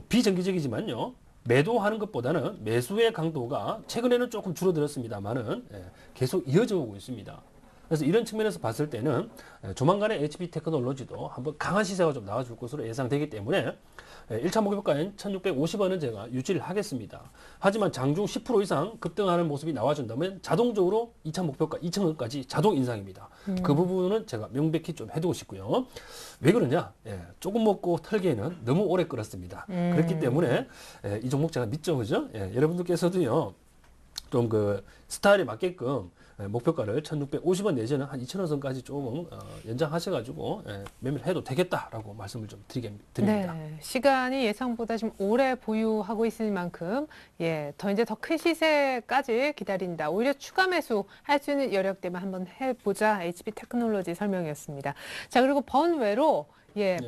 비정기적이지만요, 매도하는 것보다는 매수의 강도가 최근에는 조금 줄어들었습니다만은 계속 이어져 오고 있습니다. 그래서 이런 측면에서 봤을 때는 조만간에 HP 테크놀로지도 한번 강한 시세가 좀 나와줄 것으로 예상되기 때문에 1차 목표가인 1650원은 제가 유지를 하겠습니다. 하지만 장중 10% 이상 급등하는 모습이 나와준다면 자동적으로 2차 목표가 2000원까지 자동 인상입니다. 그 부분은 제가 명백히 좀 해두고 싶고요. 왜 그러냐? 조금 먹고 털기에는 너무 오래 끓었습니다. 그렇기 때문에 이 종목 제가 믿죠, 그죠? 여러분들께서도요. 좀 그 스타일에 맞게끔 목표가를 1650원 내지는 한 2000원 선까지 조금 연장하셔가지고 매매를 해도 되겠다라고 말씀을 좀 드립니다. 네, 시간이 예상보다 좀 오래 보유하고 있을 만큼 더 이제 더 큰 시세까지 기다린다. 오히려 추가 매수 할 수 있는 여력대만 한번 해보자. HP 테크놀로지 설명이었습니다. 자, 그리고 번외로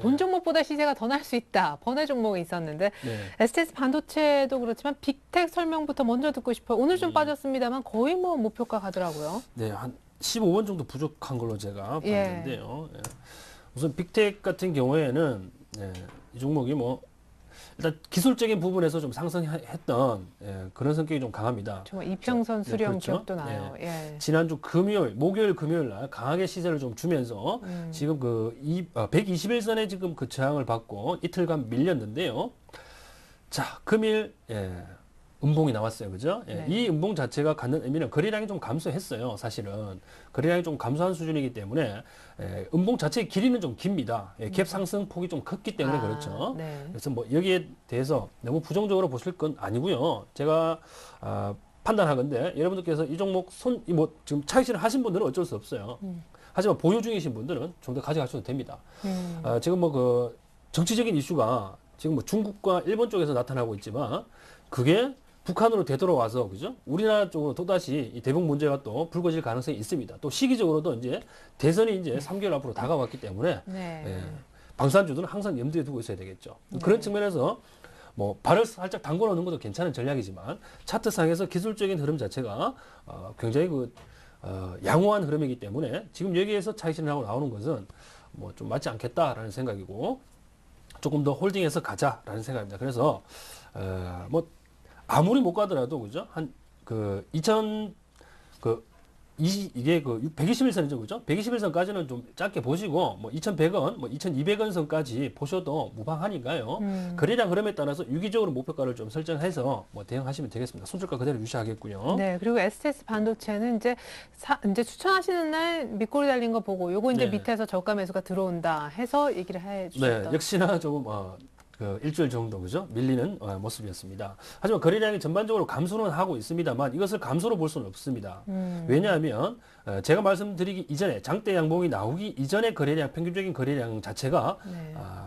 본 종목보다 시세가 더 날 수 있다. 번외 종목이 있었는데 STS 반도체도 그렇지만 빅텍 설명부터 먼저 듣고 싶어요. 오늘 좀 빠졌습니다만 거의 뭐 목표가 가더라고요. 네, 한 15원 정도 부족한 걸로 제가 봤는데요. 우선 빅텍 같은 경우에는 이 종목이 뭐 일단 기술적인 부분에서 좀 상승했던 그런 성격이 좀 강합니다. 정말 이평선 수렴 그렇죠? 기억도 나요. 지난주 목요일 금요일 날 강하게 시세를 좀 주면서 지금 그 121선에 지금 그 저항을 받고 이틀간 밀렸는데요. 자, 금일 음봉이 나왔어요. 그죠? 이 음봉 자체가 갖는 의미는 거래량이 좀 감소했어요. 사실은. 거래량이 좀 감소한 수준이기 때문에 음봉 자체의 길이는 좀 깁니다. 갭 상승 폭이 좀 컸기 때문에 그렇죠. 그래서 뭐 여기에 대해서 너무 부정적으로 보실 건 아니고요. 제가 판단하건데 여러분들께서 이 종목 지금 차익실을 하신 분들은 어쩔 수 없어요. 하지만 보유 중이신 분들은 좀 더 가져가셔도 됩니다. 지금 뭐 그 정치적인 이슈가 지금 뭐 중국과 일본 쪽에서 나타나고 있지만 그게 북한으로 되돌아와서 그죠? 우리나라 쪽으로 또다시 이 대북 문제가 또 불거질 가능성이 있습니다. 또 시기적으로도 이제 대선이 이제 3개월 앞으로 다가왔기 때문에 방산주들은 항상 염두에 두고 있어야 되겠죠. 그런 측면에서 뭐 발을 살짝 담궈 놓는 것도 괜찮은 전략이지만 차트상에서 기술적인 흐름 자체가 굉장히 양호한 흐름이기 때문에 지금 여기에서 차익 실현하고 나오는 것은 뭐 좀 맞지 않겠다라는 생각이고 조금 더 홀딩해서 가자라는 생각입니다. 그래서 뭐 아무리 못 가더라도 그죠? 한 이게 121선이죠, 그죠? 121선까지는 좀 짧게 보시고 뭐 2,100원, 뭐 2,200원 선까지 보셔도 무방하니까요. 거래량 흐름에 따라서 유기적으로 목표가를 좀 설정해서 뭐 대응하시면 되겠습니다. 손절가 그대로 유지하겠고요. 네, 그리고 STS 반도체는 이제 추천하시는 날 밑꼬리 달린 거 보고 요거 이제 밑에서 저가 매수가 들어온다 해서 얘기를 해주셨던. 네, 역시나 조금 일주일 정도 그죠 밀리는 모습이었습니다. 하지만 거래량이 전반적으로 감소는 하고 있습니다만 이것을 감소로 볼 수는 없습니다. 왜냐하면 제가 말씀드리기 이전에 장대 양봉이 나오기 이전에 거래량 평균적인 거래량 자체가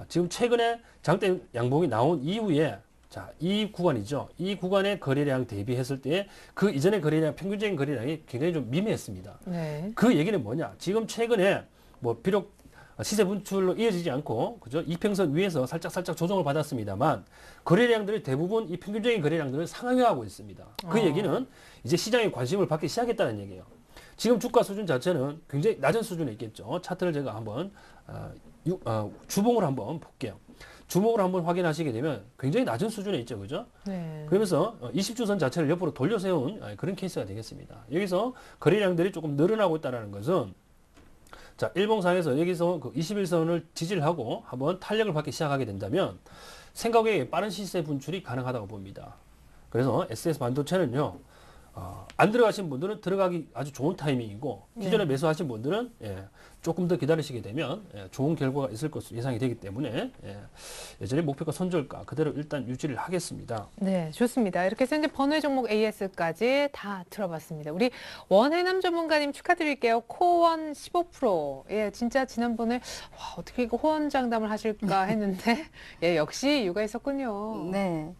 지금 최근에 장대 양봉이 나온 이후에 자, 이 구간이죠. 이 구간의 거래량 대비했을 때 그 이전의 거래량 평균적인 거래량이 굉장히 좀 미미했습니다. 그 얘기는 뭐냐? 지금 최근에 뭐 비록 시세 분출로 이어지지 않고 그죠? 이평선 위에서 살짝 조정을 받았습니다만 거래량들이 대부분 이 평균적인 거래량들을 상향하고 있습니다. 그 얘기는 이제 시장에 관심을 받기 시작했다는 얘기예요. 지금 주가 수준 자체는 굉장히 낮은 수준에 있겠죠. 차트를 제가 한번 주봉을 한번 볼게요. 주목을 한번 확인하시게 되면 굉장히 낮은 수준에 있죠. 그죠? 그러면서 20주선 자체를 옆으로 돌려 세운 그런 케이스가 되겠습니다. 여기서 거래량들이 조금 늘어나고 있다는 것은 자, 일봉상에서 여기서 그 21선을 지지를 하고 한번 탄력을 받기 시작하게 된다면 생각외에 빠른 시세 분출이 가능하다고 봅니다. 그래서 SS 반도체는요, 안 들어가신 분들은 들어가기 아주 좋은 타이밍이고 기존에 매수하신 분들은 조금 더 기다리시게 되면 좋은 결과가 있을 것으로 예상이 되기 때문에 여전히 목표가 손절가 그대로 일단 유지를 하겠습니다. 네, 좋습니다. 이렇게 해서 이제 번외 종목 AS까지 다 들어봤습니다. 우리 원해남 전문가님 축하드릴게요. 코원 15%. 진짜 지난번에 와, 어떻게 이거 호언 장담을 하실까 했는데 역시 이유가 있었군요. 네.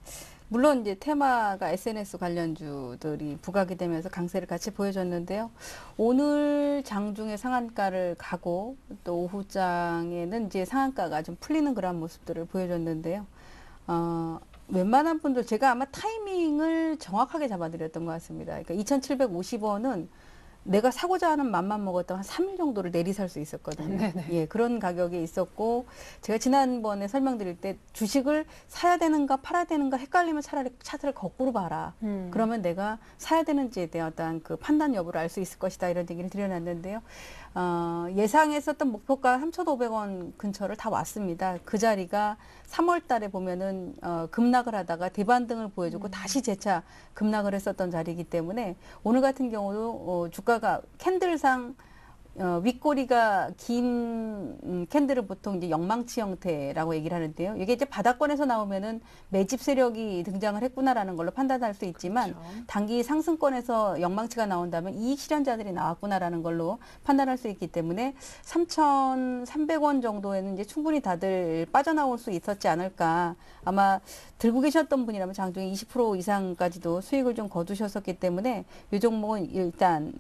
물론 이제 테마가 SNS 관련주들이 부각이 되면서 강세를 같이 보여줬는데요. 오늘 장중에 상한가를 가고 또 오후장에는 이제 상한가가 좀 풀리는 그런 모습들을 보여줬는데요. 웬만한 분들 제가 아마 타이밍을 정확하게 잡아드렸던 것 같습니다. 그러니까 2,750원은 내가 사고자 하는 맘만 먹었던 한 3일 정도를 내리 살 수 있었거든요. 네네. 예, 그런 가격에 있었고 제가 지난번에 설명드릴 때 주식을 사야 되는가 팔아야 되는가 헷갈리면 차라리 차트를 거꾸로 봐라. 그러면 내가 사야 되는지에 대한 어떤 그 판단 여부를 알 수 있을 것이다. 이런 얘기를 드려놨는데요. 예상했었던 목표가 3,500원 근처를 다 왔습니다. 그 자리가 3월 달에 보면은 급락을 하다가 대반등을 보여주고 다시 재차 급락을 했었던 자리이기 때문에 오늘 같은 경우도 주가가 캔들상 윗꼬리가 긴 캔들을 보통 이제 영망치 형태라고 얘기를 하는데요. 이게 이제 바닥권에서 나오면은 매집 세력이 등장을 했구나라는 걸로 판단할 수 있지만 그렇죠. 단기 상승권에서 영망치가 나온다면 이익 실현자들이 나왔구나라는 걸로 판단할 수 있기 때문에 3,300원 정도에는 이제 충분히 다들 빠져나올 수 있었지 않을까. 아마 들고 계셨던 분이라면 장중에 20% 이상까지도 수익을 좀 거두셨었기 때문에 이 종목은 일단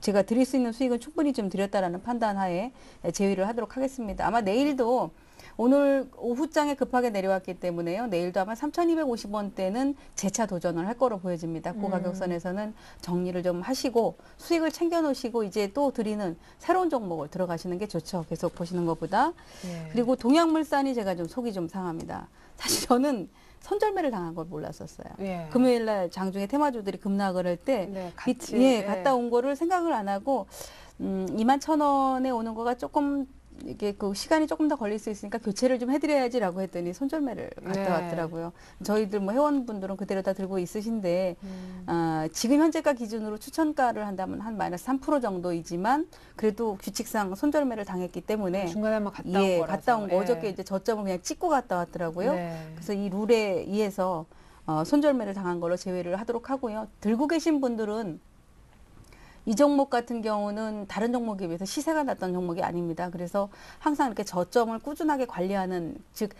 제가 드릴 수 있는 수익은 충분히 좀 드렸다라는 판단하에 제외를 하도록 하겠습니다. 아마 내일도 오늘 오후장에 급하게 내려왔기 때문에요. 내일도 아마 3,250원대는 재차 도전을 할 거로 보여집니다. 그 가격선에서는 정리를 좀 하시고 수익을 챙겨 놓으시고 이제 또 드리는 새로운 종목을 들어가시는 게 좋죠. 계속 보시는 것보다. 네. 그리고 동양물산이 제가 좀 속이 좀 상합니다. 사실 저는 손절매를 당한 걸 몰랐었어요. 예. 금요일 날 장중에 테마주들이 급락을 할 때 네, 같이, 예, 갔다 온 거를 생각을 안 하고 21,000원에 오는 거가 조금 이게 그 시간이 조금 더 걸릴 수 있으니까 교체를 좀 해드려야지라고 했더니 손절매를 갔다 네. 왔더라고요. 저희들 뭐 회원분들은 그대로 다 들고 있으신데 지금 현재가 기준으로 추천가를 한다면 한 마이너스 3% 정도이지만 그래도 규칙상 손절매를 당했기 때문에 중간에 한번 갔다 온 거라서. 갔다 온 거 예. 어저께 이제 저점을 그냥 찍고 갔다 왔더라고요. 네. 그래서 이 룰에 의해서 손절매를 당한 걸로 제외를 하도록 하고요. 들고 계신 분들은 이 종목 같은 경우는 다른 종목에 비해서 시세가 났던 종목이 아닙니다. 그래서 항상 이렇게 저점을 꾸준하게 관리하는 즉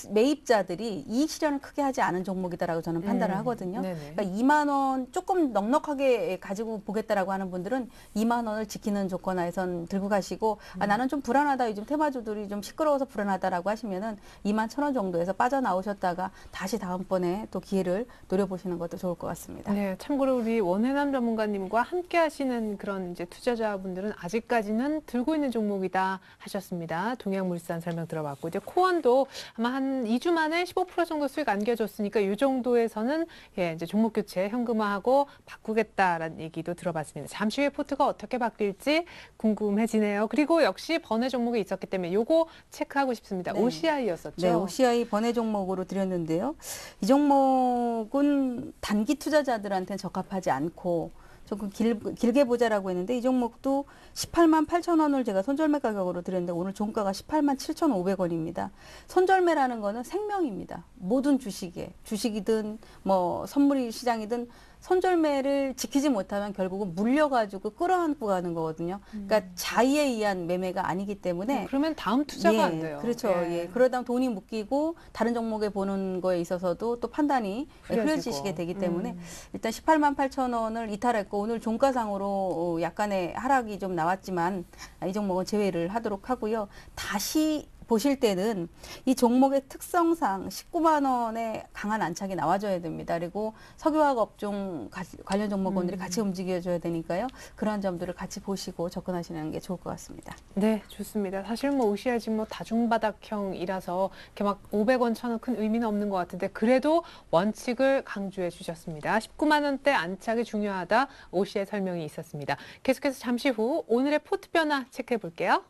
매입자들이 이익 실현을 크게 하지 않은 종목이다라고 저는 판단을 하거든요. 네네. 그러니까 2만 원 조금 넉넉하게 가지고 보겠다라고 하는 분들은 2만 원을 지키는 조건 하에선 들고 가시고 나는 좀 불안하다 요즘 테마주들이 좀 시끄러워서 불안하다라고 하시면은 2만 1,000원 정도에서 빠져나오셨다가 다시 다음번에 또 기회를 노려보시는 것도 좋을 것 같습니다. 네, 참고로 우리 원해남 전문가님과 함께 하시는 그런 이제 투자자분들은 아직까지는 들고 있는 종목이다 하셨습니다. 동양물산 설명 들어봤고 이제 코원도 아마 한 2주 만에 15% 정도 수익 안겨줬으니까 이 정도에서는 이제 종목 교체 현금화하고 바꾸겠다라는 얘기도 들어봤습니다. 잠시 후에 포트가 어떻게 바뀔지 궁금해지네요. 그리고 역시 번외 종목이 있었기 때문에 요거 체크하고 싶습니다. 네. OCI였었죠. 네, OCI 번외 종목으로 드렸는데요. 이 종목은 단기 투자자들한테는 적합하지 않고 조금 길게 보자라고 했는데 이 종목도 18만 8천 원을 제가 손절매 가격으로 드렸는데 오늘 종가가 18만 7,500원입니다. 손절매라는 거는 생명입니다. 모든 주식이든 뭐 선물 시장이든 손절매를 지키지 못하면 결국은 물려가지고 끌어안고 가는 거거든요. 그러니까 자의에 의한 매매가 아니기 때문에 그러면 다음 투자가 안 돼요. 그렇죠. 예. 그러다 돈이 묶이고 다른 종목에 보는 거에 있어서도 또 판단이 흐려지시게 되기 때문에 일단 18만 8천 원을 이탈했고 오늘 종가상으로 약간의 하락이 좀 나왔지만 이 종목은 제외를 하도록 하고요. 다시 보실 때는 이 종목의 특성상 19만 원의 강한 안착이 나와줘야 됩니다. 그리고 석유화학 업종 관련 종목원들이 같이 움직여줘야 되니까요. 그런 점들을 같이 보시고 접근하시는 게 좋을 것 같습니다. 네, 좋습니다. 사실 뭐 OCI 지금 뭐 다중바닥형이라서 이렇게 막 500원, 1,000원 큰 의미는 없는 것 같은데 그래도 원칙을 강조해 주셨습니다. 19만 원대 안착이 중요하다. OCI 설명이 있었습니다. 계속해서 잠시 후 오늘의 포트 변화 체크해 볼게요.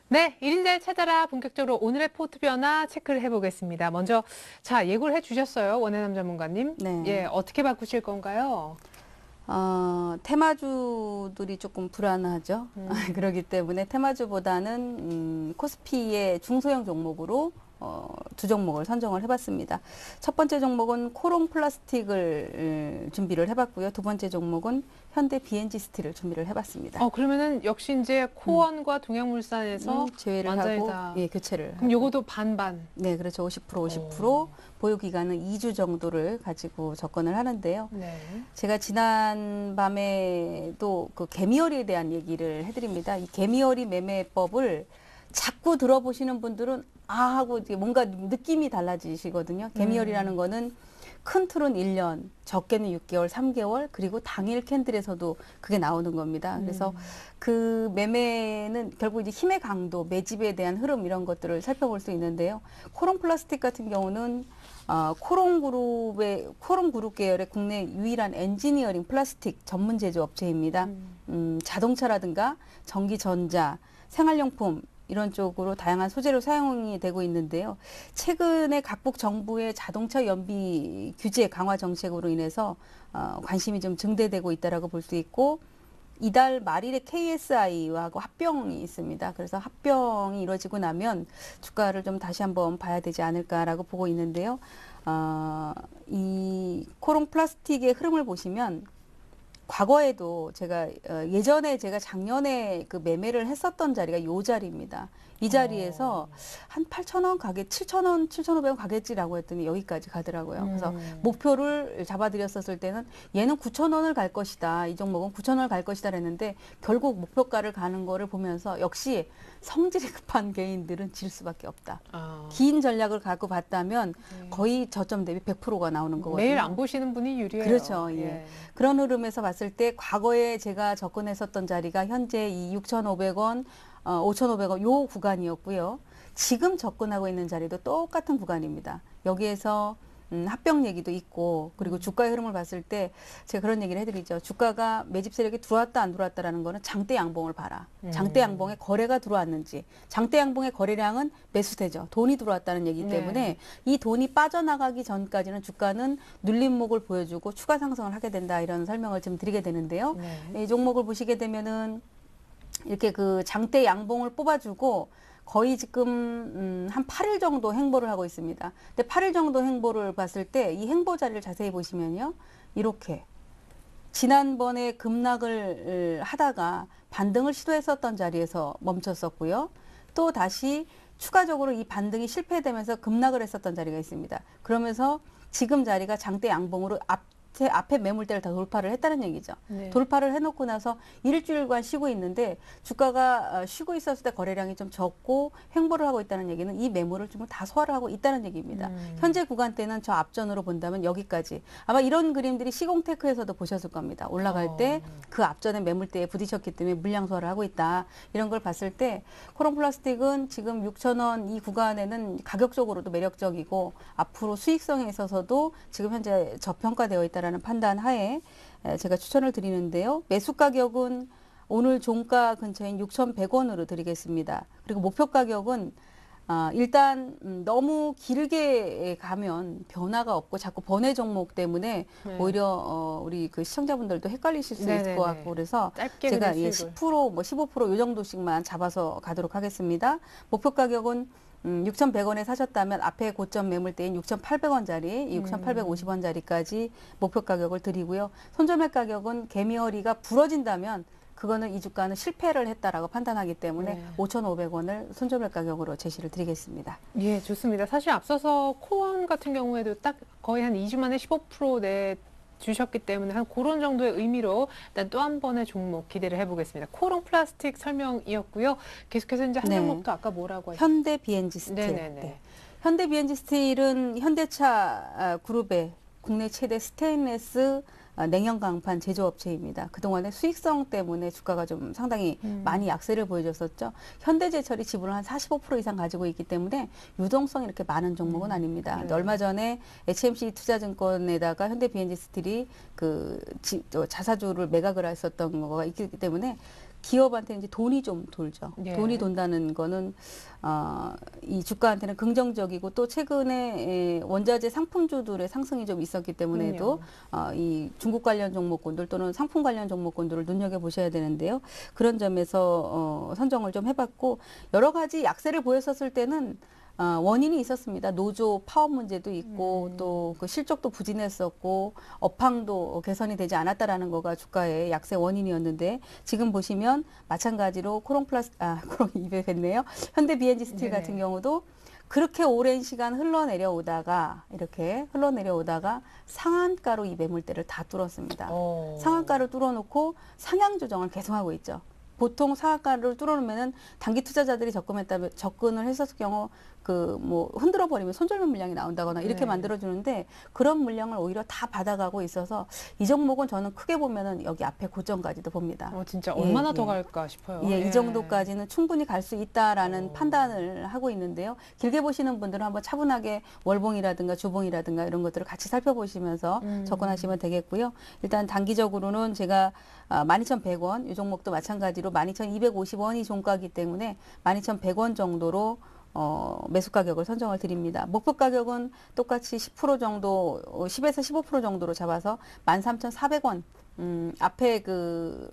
네, 1인자를 찾아라 본격적으로 오늘의 포트 변화 체크를 해보겠습니다. 먼저 자 예고를 해주셨어요. 원해남 전문가님. 네. 예, 어떻게 바꾸실 건가요? 테마주들이 조금 불안하죠. 그렇기 때문에 테마주보다는 코스피의 중소형 종목으로 두 종목을 선정을 해봤습니다. 첫 번째 종목은 코롱 플라스틱을 준비를 해봤고요. 두 번째 종목은 현대 BNG 스틸을 준비를 해봤습니다. 그러면은 역시 이제 코원과 동양물산에서 제외를 완전히 하고 다. 교체를. 그럼 요것도 반반. 네, 그렇죠. 50% 보유 기간은 2주 정도를 가지고 접근을 하는데요. 네. 제가 지난 밤에도 그 개미어리에 대한 얘기를 해드립니다. 이 개미어리 매매법을 자꾸 들어보시는 분들은 하고 이제 뭔가 느낌이 달라지시거든요. 개미어리라는 거는 큰 틀은 1년, 적게는 6개월, 3개월, 그리고 당일 캔들에서도 그게 나오는 겁니다. 그래서 그 매매는 결국 이제 힘의 강도, 매집에 대한 흐름 이런 것들을 살펴볼 수 있는데요. 코롱 플라스틱 같은 경우는 코롱 그룹 계열의 국내 유일한 엔지니어링 플라스틱 전문 제조 업체입니다. 자동차라든가 전기전자, 생활용품 이런 쪽으로 다양한 소재로 사용이 되고 있는데요. 최근에 각국 정부의 자동차 연비 규제 강화 정책으로 인해서 관심이 좀 증대되고 있다라고 볼 수 있고, 이달 말일에 KSI하고 합병이 있습니다. 그래서 합병이 이루어지고 나면 주가를 좀 다시 한번 봐야 되지 않을까라고 보고 있는데요. 이 코롱 플라스틱의 흐름을 보시면 과거에도 제가 예전에 제가 작년에 그 매매를 했었던 자리가 이 자리입니다. 이 자리에서 한 8,000원 가게, 7,000원, 7,500원 가겠지라고 했더니 여기까지 가더라고요. 그래서 목표를 잡아드렸었을 때는 얘는 9,000원을 갈 것이다. 이 종목은 9,000원을 갈 것이다 그랬는데 결국 목표가를 가는 거를 보면서 역시 성질이 급한 개인들은 질 수밖에 없다. 긴 전략을 갖고 봤다면 거의 저점 대비 100%가 나오는 거거든요. 매일 안 보시는 분이 유리해요. 그렇죠. 예. 그런 흐름에서 봤을 때 과거에 제가 접근했었던 자리가 현재 이 6,500원, 5,500원 요 구간이었고요. 지금 접근하고 있는 자리도 똑같은 구간입니다. 여기에서 합병 얘기도 있고, 그리고 주가의 흐름을 봤을 때 제가 그런 얘기를 해드리죠. 주가가 매집 세력이 들어왔다 안 들어왔다라는 거는 장대 양봉을 봐라. 장대 양봉에 거래가 들어왔는지, 장대 양봉의 거래량은 매수되죠. 돈이 들어왔다는 얘기 때문에 이 돈이 빠져나가기 전까지는 주가는 눌림목을 보여주고 추가 상승을 하게 된다, 이런 설명을 좀 드리게 되는데요. 이 종목을 보시게 되면은 이렇게 그 장대 양봉을 뽑아주고 거의 지금 한 8일 정도 행보를 하고 있습니다. 근데 8일 정도 행보를 봤을 때 이 행보 자리를 자세히 보시면요. 이렇게 지난번에 급락을 하다가 반등을 시도했었던 자리에서 멈췄었고요. 또 다시 추가적으로 이 반등이 실패되면서 급락을 했었던 자리가 있습니다. 그러면서 지금 자리가 장대 양봉으로 앞에 매물대를 다 돌파를 했다는 얘기죠. 돌파를 해놓고 나서 일주일간 쉬고 있는데 주가가 쉬고 있었을 때 거래량이 좀 적고 횡보를 하고 있다는 얘기는 이 매물을 좀 다 소화를 하고 있다는 얘기입니다. 현재 구간대는 저 앞전으로 본다면 여기까지. 아마 이런 그림들이 시공테크에서도 보셨을 겁니다. 올라갈 때 그 앞전에 매물대에 부딪혔기 때문에 물량 소화를 하고 있다. 이런 걸 봤을 때 코롱 플라스틱은 지금 6,000원 이 구간에는 가격적으로도 매력적이고 앞으로 수익성에 있어서도 지금 현재 저평가되어 있다라는 판단 하에 제가 추천을 드리는데요. 매수 가격은 오늘 종가 근처인 6,100원으로 드리겠습니다. 그리고 목표 가격은 일단 너무 길게 가면 변화가 없고 자꾸 번외 종목 때문에 오히려 우리 그 시청자분들도 헷갈리실 수 있을 것 같고, 그래서 제가 10% 뭐 15% 이 정도씩만 잡아서 가도록 하겠습니다. 목표 가격은 6,100원에 사셨다면 앞에 고점 매물대인 6,800원짜리, 6,850원짜리까지 목표 가격을 드리고요. 손절매 가격은 개미허리가 부러진다면 그거는 이 주가는 실패를 했다라고 판단하기 때문에 5,500원을 손절매 가격으로 제시를 드리겠습니다. 예, 좋습니다. 사실 앞서서 코원 같은 경우에도 딱 거의 한 2주 만에 15% 내 주셨기 때문에 한 그런 정도의 의미로 일단 또 한 번의 종목 기대를 해보겠습니다. 코롱 플라스틱 설명이었고요. 계속해서 이제 한 종목도 아까 뭐라고 하셨죠? 현대 BNG 스틸. 네. 현대 BNG 스틸은 현대차 그룹의 국내 최대 스테인레스 냉형 강판 제조업체입니다. 그동안에 수익성 때문에 주가가 좀 상당히 많이 약세를 보여줬었죠. 현대제철이 지분을 한 45% 이상 가지고 있기 때문에 유동성이 이렇게 많은 종목은 아닙니다. 얼마 전에 HMC 투자증권에다가 현대 BNG 스틸이 그 자사주를 매각을 했었던 거가 있기 때문에 기업한테 이제 돈이 좀 돌죠. 돈이 돈다는 거는 이 주가한테는 긍정적이고, 또 최근에 원자재 상품주들의 상승이 좀 있었기 때문에도 이 중국 관련 종목군들 또는 상품 관련 종목군들을 눈여겨 보셔야 되는데요. 그런 점에서 선정을 좀 해봤고, 여러 가지 약세를 보였었을 때는 원인이 있었습니다. 노조 파업 문제도 있고 또 그 실적도 부진했었고 업황도 개선이 되지 않았다라는 거가 주가의 약세 원인이었는데 지금 보시면 마찬가지로 코롱 입에 뱉네요. 현대 비엔지 스틸 네. 같은 경우도 그렇게 오랜 시간 흘러내려오다가 상한가로 이 매물대를 다 뚫었습니다. 상한가를 뚫어놓고 상향 조정을 계속하고 있죠. 보통 상한가를 뚫어놓으면은 단기 투자자들이 접근을 했었을 경우 그 뭐 흔들어 버리면 손절매 물량이 나온다거나 이렇게 네. 만들어주는데 그런 물량을 오히려 다 받아가고 있어서 이 종목은 저는 크게 보면은 여기 앞에 고점까지도 봅니다. 진짜 예, 얼마나 더 예. 갈까 싶어요. 예, 예. 이 정도까지는 충분히 갈 수 있다라는 판단을 하고 있는데요. 길게 보시는 분들은 한번 차분하게 월봉이라든가 주봉이라든가 이런 것들을 같이 살펴보시면서 접근하시면 되겠고요. 일단 단기적으로는 제가 12,100원, 이 종목도 마찬가지로 12,250원이 종가이기 때문에 12,100원 정도로 매수 가격을 선정을 드립니다. 목표 가격은 똑같이 10% 정도, 10에서 15% 정도로 잡아서 13,400원. 앞에 그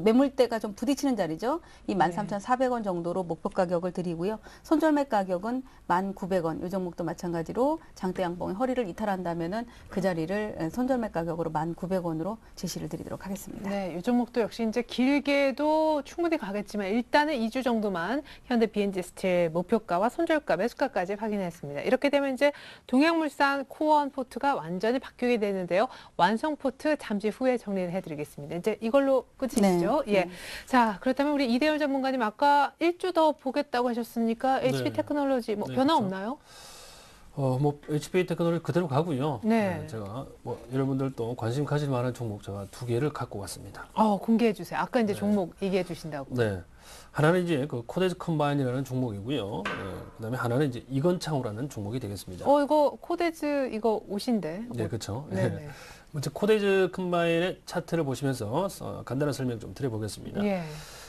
매물대가 좀 부딪히는 자리죠. 이 13,400원 정도로 목표 가격을 드리고요. 손절매 가격은 1,900원. 이 종목도 마찬가지로 장대 양봉의 허리를 이탈한다면은 그 자리를 손절매 가격으로 1,900원으로 제시를 드리도록 하겠습니다. 네, 이 종목도 역시 이제 길게도 충분히 가겠지만 일단은 2주 정도만 현대 비엔지 스틸 목표가와 손절가, 매수가까지 확인했습니다. 이렇게 되면 이제 동양물산 코어원 포트가 완전히 바뀌게 되는데요. 완성 포트 잠시 후에 정리를 해드리겠습니다. 이제 이걸로 끝이시죠? 네. 예. 네. 자, 그렇다면 우리 이대열 전문가님 아까 1주 더 보겠다고 하셨으니까 HP 네. 테크놀로지 뭐 네, 변화 그렇죠. 없나요? 뭐 HP 테크놀로지 그대로 가고요. 네. 제가 뭐 여러분들도 관심 가질 만한 종목 제가 2개를 갖고 왔습니다. 공개해 주세요. 아까 이제 네. 종목 얘기해 주신다고. 네. 하나는 이제 그 코데즈 컴바인이라는 종목이고요. 그다음에 하나는 이제 이건창호라는 종목이 되겠습니다. 이거 코데즈 이거 옷인데. 네, 그렇죠. 네네. 먼저 코데즈 컴바인의 차트를 보시면서 간단한 설명 좀 드려보겠습니다. 예.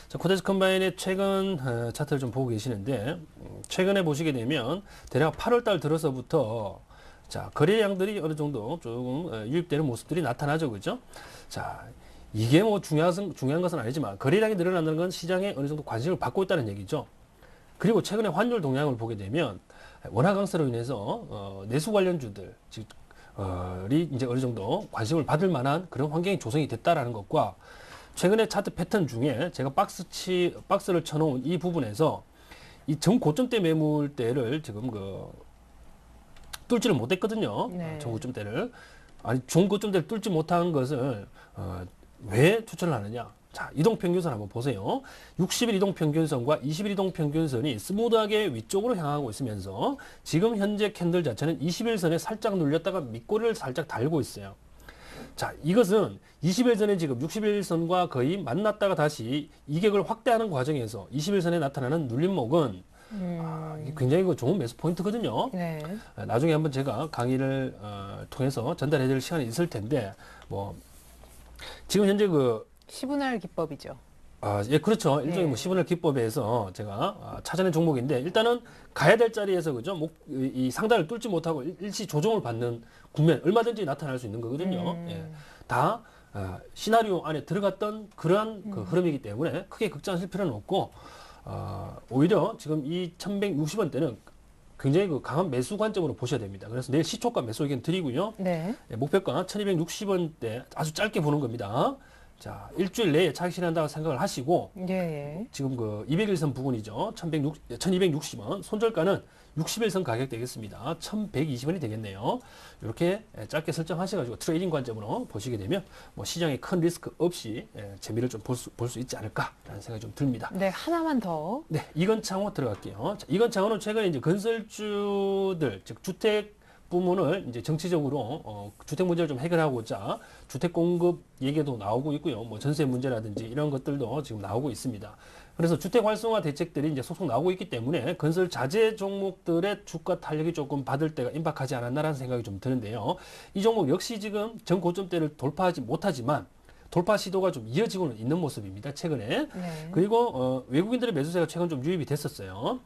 자, 코데즈 컴바인의 최근 차트를 좀 보고 계시는데 최근에 보시게 되면 대략 8월 달 들어서부터 자, 거래량들이 어느 정도 조금 유입되는 모습들이 나타나죠. 그죠? 자, 이게 뭐 중요한 것은 아니지만 거래량이 늘어나는 건 시장에 어느 정도 관심을 받고 있다는 얘기죠. 그리고 최근에 환율 동향을 보게 되면 원화 강세로 인해서 내수 관련주들 이 이제 어느 정도 관심을 받을 만한 그런 환경이 조성이 됐다라는 것과 최근에 차트 패턴 중에 제가 박스를 쳐놓은 이 부분에서 이 정고점대 매물대를 지금 뚫지를 못했거든요. 네. 정고점대를. 아니, 정고점대를 뚫지 못한 것을 왜 추천을 하느냐? 자, 이동평균선 한번 보세요. 60일 이동평균선과 20일 이동평균선이 스무드하게 위쪽으로 향하고 있으면서 지금 현재 캔들 자체는 21선에 살짝 눌렸다가 밑꼬리를 살짝 달고 있어요. 자, 이것은 20일선에 지금 60일선과 거의 만났다가 다시 이격을 확대하는 과정에서 21선에 나타나는 눌림목은 이게 굉장히 좋은 매수 포인트거든요. 네. 나중에 한번 제가 강의를 통해서 전달해드릴 시간이 있을 텐데 뭐 지금 현재 시분할 기법이죠. 예, 그렇죠. 일종의 네. 뭐 시분할 기법에서 제가 찾아낸 종목인데 일단은 가야 될 자리에서 그죠? 이 상단을 뚫지 못하고 일시 조정을 받는 국면 얼마든지 나타날 수 있는 거거든요. 예. 다 시나리오 안에 들어갔던 그러한 그 흐름이기 때문에 크게 걱정하실 필요는 없고 오히려 지금 이 1160원대는 굉장히 강한 매수 관점으로 보셔야 됩니다. 그래서 내일 시초가 매수 의견 드리고요. 네. 예, 목표가 1260원대 아주 짧게 보는 겁니다. 자, 일주일 내에 차익 실현한다고 생각을 하시고 예. 지금 200일선 부근이죠. 1260원. 손절가는 60일선 가격 되겠습니다. 1120원이 되겠네요. 이렇게 짧게 설정하셔가지고 트레이딩 관점으로 보시게 되면 뭐 시장에 큰 리스크 없이 재미를 좀 볼 수 있지 않을까라는 생각이 좀 듭니다. 네, 하나만 더. 네, 이건창호 들어갈게요. 자, 이건창호는 최근에 이제 건설주들, 즉 주택 부문을 이제 정치적으로 주택 문제를 좀 해결하고자 주택 공급 얘기도 나오고 있고요. 뭐 전세 문제라든지 이런 것들도 지금 나오고 있습니다. 그래서 주택 활성화 대책들이 이제 속속 나오고 있기 때문에 건설 자재 종목들의 주가 탄력이 조금 받을 때가 임박하지 않았나라는 생각이 좀 드는데요. 이 종목 역시 지금 전 고점대를 돌파하지 못하지만 돌파 시도가 좀 이어지고는 있는 모습입니다. 최근에. 네. 그리고 외국인들의 매수세가 최근 좀 유입이 됐었어요.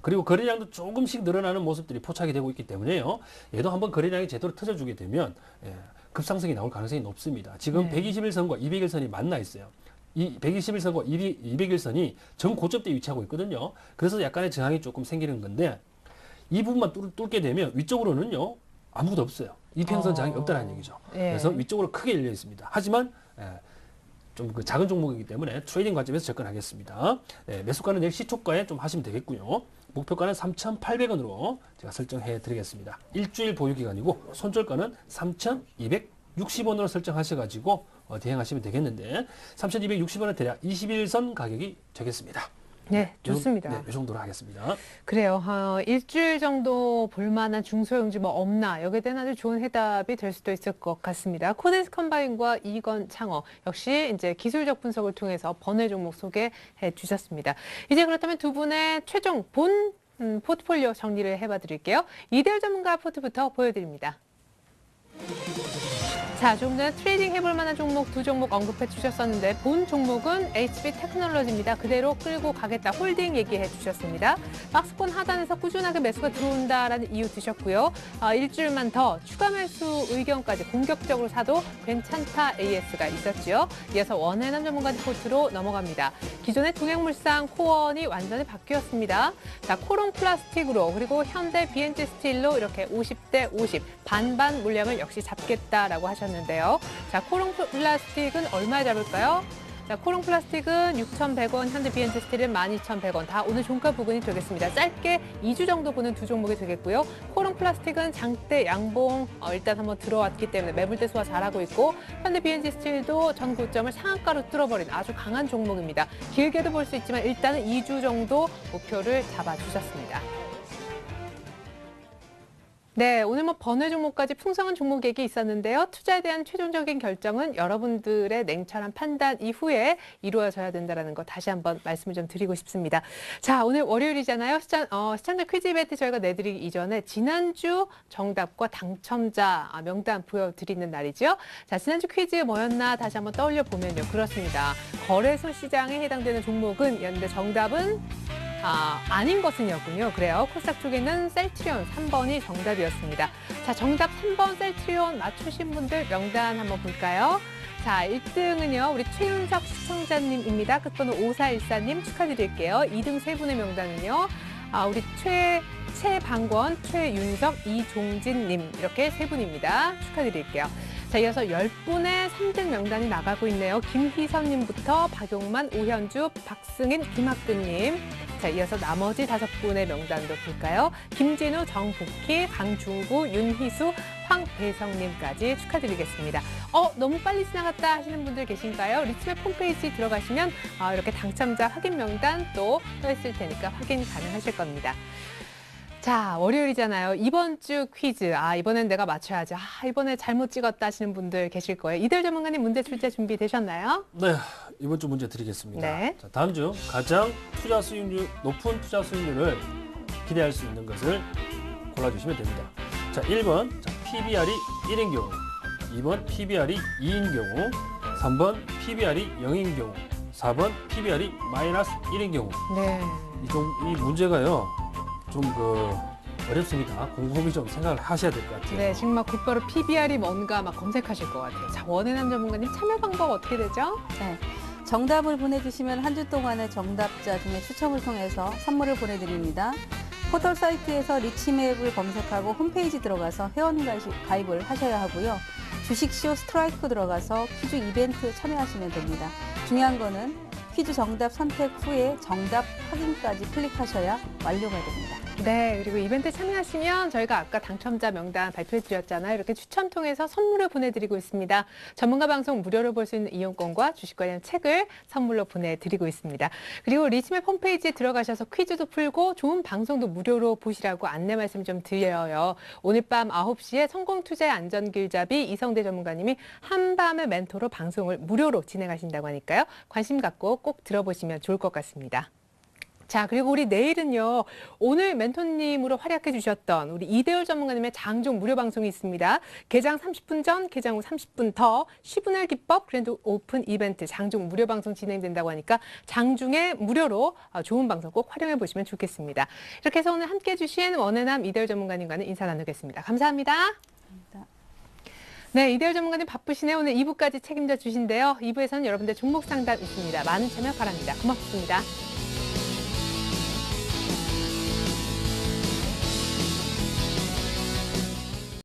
그리고 거래량도 조금씩 늘어나는 모습들이 포착이 되고 있기 때문에요. 얘도 한번 거래량이 제대로 터져주게 되면 급상승이 나올 가능성이 높습니다. 지금 네. 121선과 200일선이 만나 있어요. 이 121선과 201선이 정고점대에 위치하고 있거든요. 그래서 약간의 저항이 조금 생기는 건데 이 부분만 뚫게 되면 위쪽으로는요 아무것도 없어요. 이평선 저항이 없다는 얘기죠. 예. 그래서 위쪽으로 크게 열려 있습니다. 하지만 좀 그 작은 종목이기 때문에 트레이딩 관점에서 접근하겠습니다. 매수가는 내일 시초가에 좀 하시면 되겠고요. 목표가는 3,800원으로 제가 설정해 드리겠습니다. 일주일 보유 기간이고 손절가는 3,260원으로 설정하셔가지고 대응하시면 되겠는데 3,260원은 대략 21선 가격이 되겠습니다. 네, 좋습니다. 네, 이 정도로 하겠습니다. 그래요. 일주일 정도 볼만한 중소형주 뭐 없나 여기에 대한 아주 좋은 해답이 될 수도 있을 것 같습니다. 코덴스 컴바인과 이건 창어 역시 이제 기술적 분석을 통해서 번외 종목 소개해 주셨습니다. 이제 그렇다면 두 분의 최종 본 포트폴리오 정리를 해봐 드릴게요. 이대열 전문가 포트부터 보여드립니다. 자, 조금 전에 트레이딩 해볼 만한 종목 두 종목 언급해 주셨었는데 본 종목은 HB 테크놀로지입니다. 그대로 끌고 가겠다 홀딩 얘기해 주셨습니다. 박스권 하단에서 꾸준하게 매수가 들어온다라는 이유 드셨고요. 일주일만 더 추가 매수 의견까지 공격적으로 사도 괜찮다 AS가 있었죠. 이어서 원해남 전문가 리포트로 넘어갑니다. 기존의 동행물상 코어원이 완전히 바뀌었습니다. 자, 코롱 플라스틱으로 그리고 현대 BNG 스틸로 이렇게 50대 50 반반 물량을 역시 잡겠다라고 하셨는데요. 자, 코롱 플라스틱은 얼마에 잡을까요? 자, 코롱 플라스틱은 6,100원, 현대 BNG 스틸은 12,100원. 다 오늘 종가 부근이 되겠습니다. 짧게 2주 정도 보는 두 종목이 되겠고요. 코롱 플라스틱은 장대 양봉 일단 한번 들어왔기 때문에 매물대 소화 잘하고 있고 현대 BNG 스틸도 전 고점을 상한가로 뚫어버린 아주 강한 종목입니다. 길게도 볼 수 있지만 일단은 2주 정도 목표를 잡아주셨습니다. 네, 오늘 뭐 번외 종목까지 풍성한 종목 얘기 있었는데요. 투자에 대한 최종적인 결정은 여러분들의 냉철한 판단 이후에 이루어져야 된다는 거 다시 한번 말씀을 좀 드리고 싶습니다. 자, 오늘 월요일이잖아요. 시청자 퀴즈 이벤트 저희가 내드리기 이전에 지난주 정답과 당첨자 명단 보여드리는 날이죠. 자, 지난주 퀴즈 뭐였나 다시 한번 떠올려 보면요. 그렇습니다. 거래소 시장에 해당되는 종목은 였는데 정답은 아닌 것은이었군요. 그래요. 코스닥 쪽에는 셀트리온 3번이 정답이었습니다. 자, 정답 3번 셀트리온 맞추신 분들 명단 한번 볼까요? 자, 1등은요. 우리 최윤석 시청자님입니다. 끝번호 5414님 축하드릴게요. 2등 세 분의 명단은요. 우리 최방권, 최윤석, 이종진님 이렇게 세 분입니다. 축하드릴게요. 자, 이어서 10분의 3등 명단이 나가고 있네요. 김희선님부터 박용만, 오현주, 박승인, 김학근님. 자, 이어서 나머지 5분의 명단도 볼까요? 김진우, 정복희, 강중구, 윤희수, 황배성님까지 축하드리겠습니다. 너무 빨리 지나갔다 하시는 분들 계신가요? 리치맵 홈페이지 들어가시면 이렇게 당첨자 확인 명단 또 떠있을 테니까 확인 가능하실 겁니다. 자, 월요일이잖아요. 이번 주 퀴즈. 이번엔 내가 맞춰야지. 이번에 잘못 찍었다 하시는 분들 계실 거예요. 이대열 전문가님 문제 출제 준비되셨나요? 네, 이번 주 문제 드리겠습니다. 네. 자, 다음 주 가장 높은 투자 수익률을 기대할 수 있는 것을 골라주시면 됩니다. 자, 1번 PBR이 1인 경우, 2번 PBR이 2인 경우, 3번 PBR이 0인 경우, 4번 PBR이 마이너스 1인 경우. 네. 이 문제가요. 좀 어렵습니다. 곰곰이 좀 생각을 하셔야 될 것 같아요. 네, 지금 막 곧바로 PBR이 뭔가 막 검색하실 것 같아요. 자, 원해남 전문가님 참여 방법 어떻게 되죠? 네. 정답을 보내주시면 한 주 동안의 정답자 중에 추첨을 통해서 선물을 보내드립니다. 포털 사이트에서 리치맵을 검색하고 홈페이지 들어가서 회원 가입을 하셔야 하고요. 주식쇼 스트라이크 들어가서 퀴즈 이벤트 참여하시면 됩니다. 중요한 거는 퀴즈 정답 선택 후에 정답 확인까지 클릭하셔야 완료가 됩니다. 네, 그리고 이벤트 참여하시면 저희가 아까 당첨자 명단 발표해드렸잖아요. 이렇게 추첨 통해서 선물을 보내드리고 있습니다. 전문가 방송 무료로 볼 수 있는 이용권과 주식 관련 책을 선물로 보내드리고 있습니다. 그리고 리치맵 홈페이지에 들어가셔서 퀴즈도 풀고 좋은 방송도 무료로 보시라고 안내 말씀 좀 드려요. 오늘 밤 9시에 성공투자의 안전길잡이 이성대 전문가님이 한밤의 멘토로 방송을 무료로 진행하신다고 하니까요. 관심 갖고 꼭 들어보시면 좋을 것 같습니다. 자, 그리고 우리 내일은요, 오늘 멘토님으로 활약해 주셨던 우리 이대열 전문가님의 장중 무료 방송이 있습니다. 개장 30분 전, 개장 후 30분 더, 쉬분할 기법, 그랜드 오픈 이벤트, 장중 무료 방송 진행된다고 하니까 장중에 무료로 좋은 방송 꼭 활용해 보시면 좋겠습니다. 이렇게 해서 오늘 함께 해주신 원해남 이대열 전문가님과는 인사 나누겠습니다. 감사합니다. 감사합니다. 네, 이대열 전문가님 바쁘시네. 오늘 2부까지 책임져 주신대요. 2부에서는 여러분들 종목 상담 있습니다. 많은 참여 바랍니다. 고맙습니다.